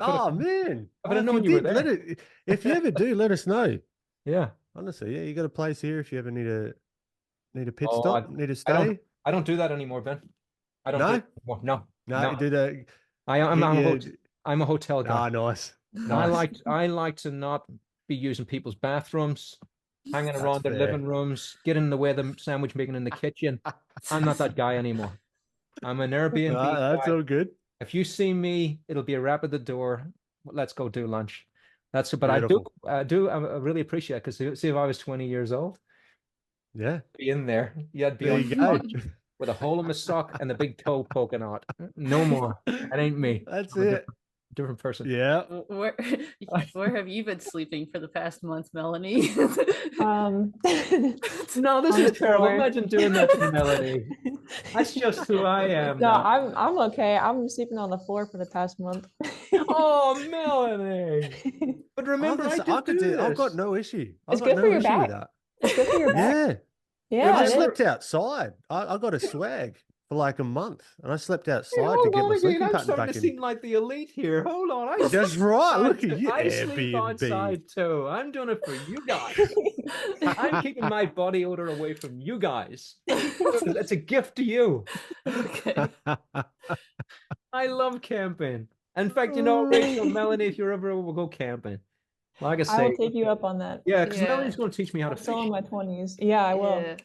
B: Oh man!
A: I didn't know you were there.
B: If you ever do, let us know.
A: Yeah,
B: honestly, yeah, you got a place here. If you ever need a pit stop, need a stay.
A: I don't do that anymore, Ben. I don't.
B: No,
A: no.
B: You do that.
A: I'm a hotel guy.
B: Ah, nice.
A: I like to not be using people's bathrooms, hanging around their living rooms, getting in the way of the sandwich making in the kitchen. I'm not that guy anymore. I'm an Airbnb
B: that's
A: guy.
B: all good.
A: If you see me, it'll be a rap at the door. Let's go do lunch. But beautiful. I really appreciate it, because see, if I was 20 years old, be in there. Yeah, I'd be on with a hole in my sock and the big toe poking out. No more. That ain't me.
B: That's it.
A: Different person.
B: Yeah.
C: Where have you been sleeping for the past month, Melanie?
A: No, this is terrible. Imagine doing that to Melanie. That's just who I am.
D: No, I'm okay. I'm sleeping on the floor for the past month.
A: Oh, Melanie. But remember,
B: I've got no issue.
D: It's good for your back. It's good for your back. Yeah.
B: I slept outside. I got a swag for like a month, and I slept outside to get my sleeping pattern back in.
A: I'm starting to seem like the elite here. Hold on.
B: That's right. Look at you.
A: I sleep outside too. I'm doing it for you guys. I'm keeping my body odor away from you guys. That's a gift to you.
C: Okay.
A: I love camping. In fact, Rachel, Melanie, if you're ever, we'll go camping. Like I say,
D: I'll take you up on that.
A: Yeah, because Melanie's going to teach me how to fish.
D: Still in my 20s. Yeah, I will.
C: Yeah.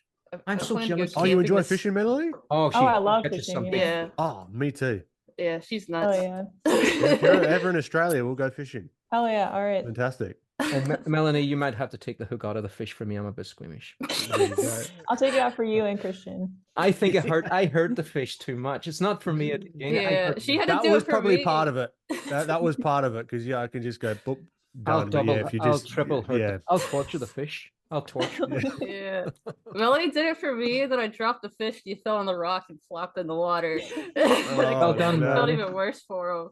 A: I'm so jealous.
B: Oh, you enjoy fishing, Melanie?
A: Oh,
D: I love fishing.
C: Yeah.
B: Oh, me too.
C: Yeah, she's nuts.
D: Oh yeah.
B: If you're ever in Australia, we'll go fishing.
D: Hell yeah! All right.
B: Fantastic.
A: And Melanie, you might have to take the hook out of the fish for me. I'm a bit squeamish.
D: I'll take it out for you and Christian.
A: I think I hurt the fish too much. It's not for me.
C: Yeah, she had to do it for me.
B: That was probably part of it. That was part of it, because I can just go boop.
A: I'll double. I'll triple her. Yeah. I'll torture the fish. I'll torture them.
C: Yeah. Melanie did it for me, then I dropped the fish, he fell on the rock and flopped in the water.
A: Well done.
C: Felt even worse for him.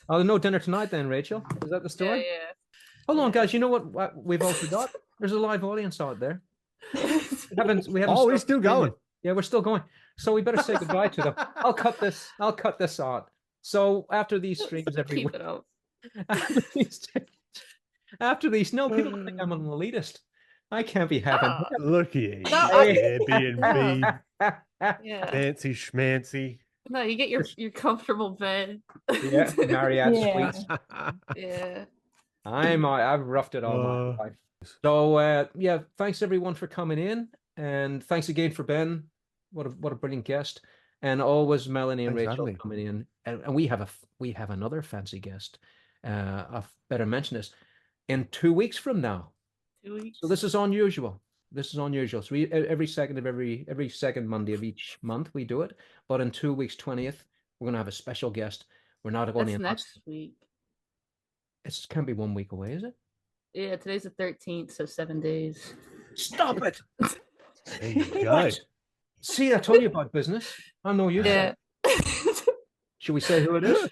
A: Oh, no dinner tonight then, Rachel? Is that the story?
C: Yeah.
A: Hold on, guys. You know what we've all forgot? There's a live audience out there. We haven't.
B: Oh, we're still going.
A: Yeah, we're still going. So we better say goodbye to them. I'll cut this out. So after these streams every week. After these, no, people think I'm an elitist. I can't be having.
B: Look here, Airbnb, fancy schmancy.
C: No, you get your comfortable bed.
A: Yeah, Marriott suites.
C: Yeah.
A: I've roughed it all my life. So thanks everyone for coming in, and thanks again for Ben. What a brilliant guest, and always Melanie and Rachel coming in, and we have another fancy guest. I better mention this. In 2 weeks from now.
C: 2 weeks.
A: So this is unusual. So every second Monday of each month we do it. But in 2 weeks, 20th, we're going to have a special guest. We're not going to.
C: Next week.
A: It can't be 1 week away, is it?
C: Yeah, today's the 13th, so 7 days.
A: Stop it.
B: There you go.
A: See, I told you about business. I'm no use.
C: Yeah.
A: Should we say who it is?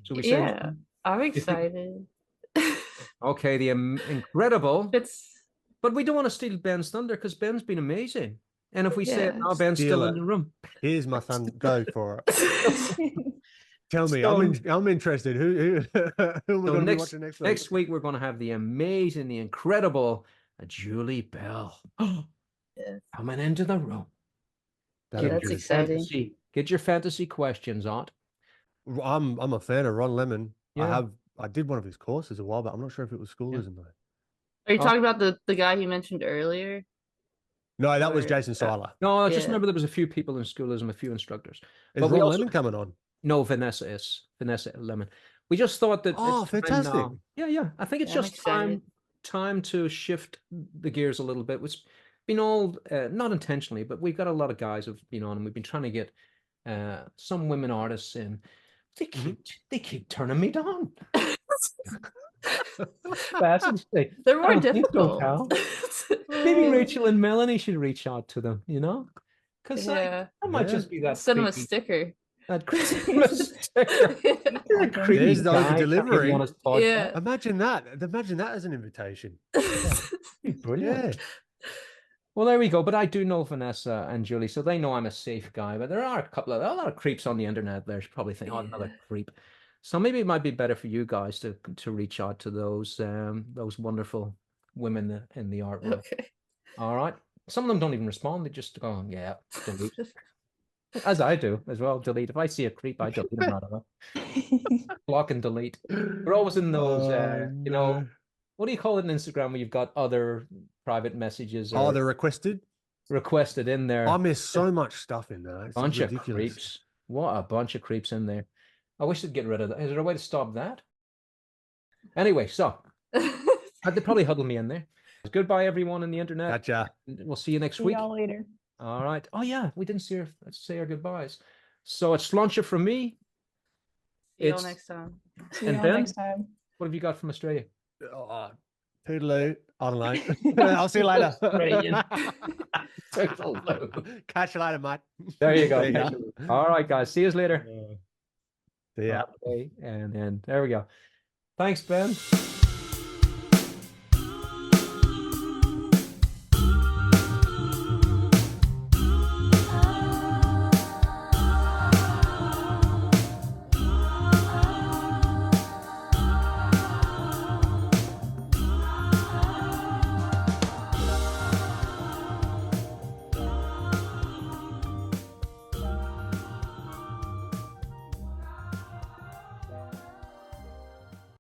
A: Should we say?
C: Yeah, I'm excited.
A: Okay, the incredible. But we don't want to steal Ben's thunder, because Ben's been amazing. And if we say it now, Ben's still in the room.
B: Here's my thunder. Go for it. Tell me, I'm interested. Who are we going to be watching next week?
A: Next week, we're going to have the amazing, the incredible Julie Bell coming into the room.
C: That's exciting.
A: Get your fantasy questions out.
B: I'm a fan of Ron Lemon. Yeah. I did one of his courses a while back. I'm not sure if it was Schoolism though.
C: Are you talking about the guy you mentioned earlier?
B: No, that was Jason Seiler.
A: No, I just remember there was a few people in Schoolism, a few instructors.
B: Is Ron Lemon coming on?
A: No, Vanessa Lemon. We just thought that.
B: Oh, fantastic!
A: Yeah. I think it's just time to shift the gears a little bit. It's been all not intentionally, but we've got a lot of guys who've been on, and we've been trying to get some women artists in. They keep turning me down.
C: They're more difficult.
A: Maybe Rachel and Melanie should reach out to them, because I might just be that.
C: Send them a sticker.
A: That Christmas sticker.
B: There's no delivery.
C: Yeah.
B: Imagine that. Imagine that as an invitation.
A: Brilliant. Well, there we go. But I do know Vanessa and Julie, so they know I'm a safe guy. But there are a lot of creeps on the internet. There's probably think, oh, another creep. So maybe it might be better for you guys to reach out to those wonderful women in the art world.
C: Okay.
A: All right. Some of them don't even respond. They just go, yeah, delete. As I do as well. Delete. If I see a creep, I delete them right away. Block and delete. We're always in those, you know, what do you call it in Instagram where you've got other private messages?
B: Oh,
A: Or
B: they're requested
A: in there.
B: I miss so much stuff in there. It's
A: Bunch of
B: ridiculous.
A: creeps. What a bunch of creeps in there. I wish they'd get rid of that. Is there a way to stop that? Anyway, so they'd probably huddle me in there. Goodbye, everyone on the internet.
B: Gotcha.
A: We'll see you next
D: See
A: week.
D: y'all later.
A: All right. Oh yeah, we didn't say our goodbyes. So it's Sluncher from me.
C: See y'all next time.
D: See
A: And
D: y'all
A: Ben?
D: next time.
A: What have you got from Australia?
B: Toodaloo. I don't know. I'll see you later.
A: Australian. Toodaloo.
B: Catch you later, mate.
A: There you go.
B: There you go.
A: All right, guys. See you later.
B: See ya.
A: Okay, and there we go. Thanks, Ben.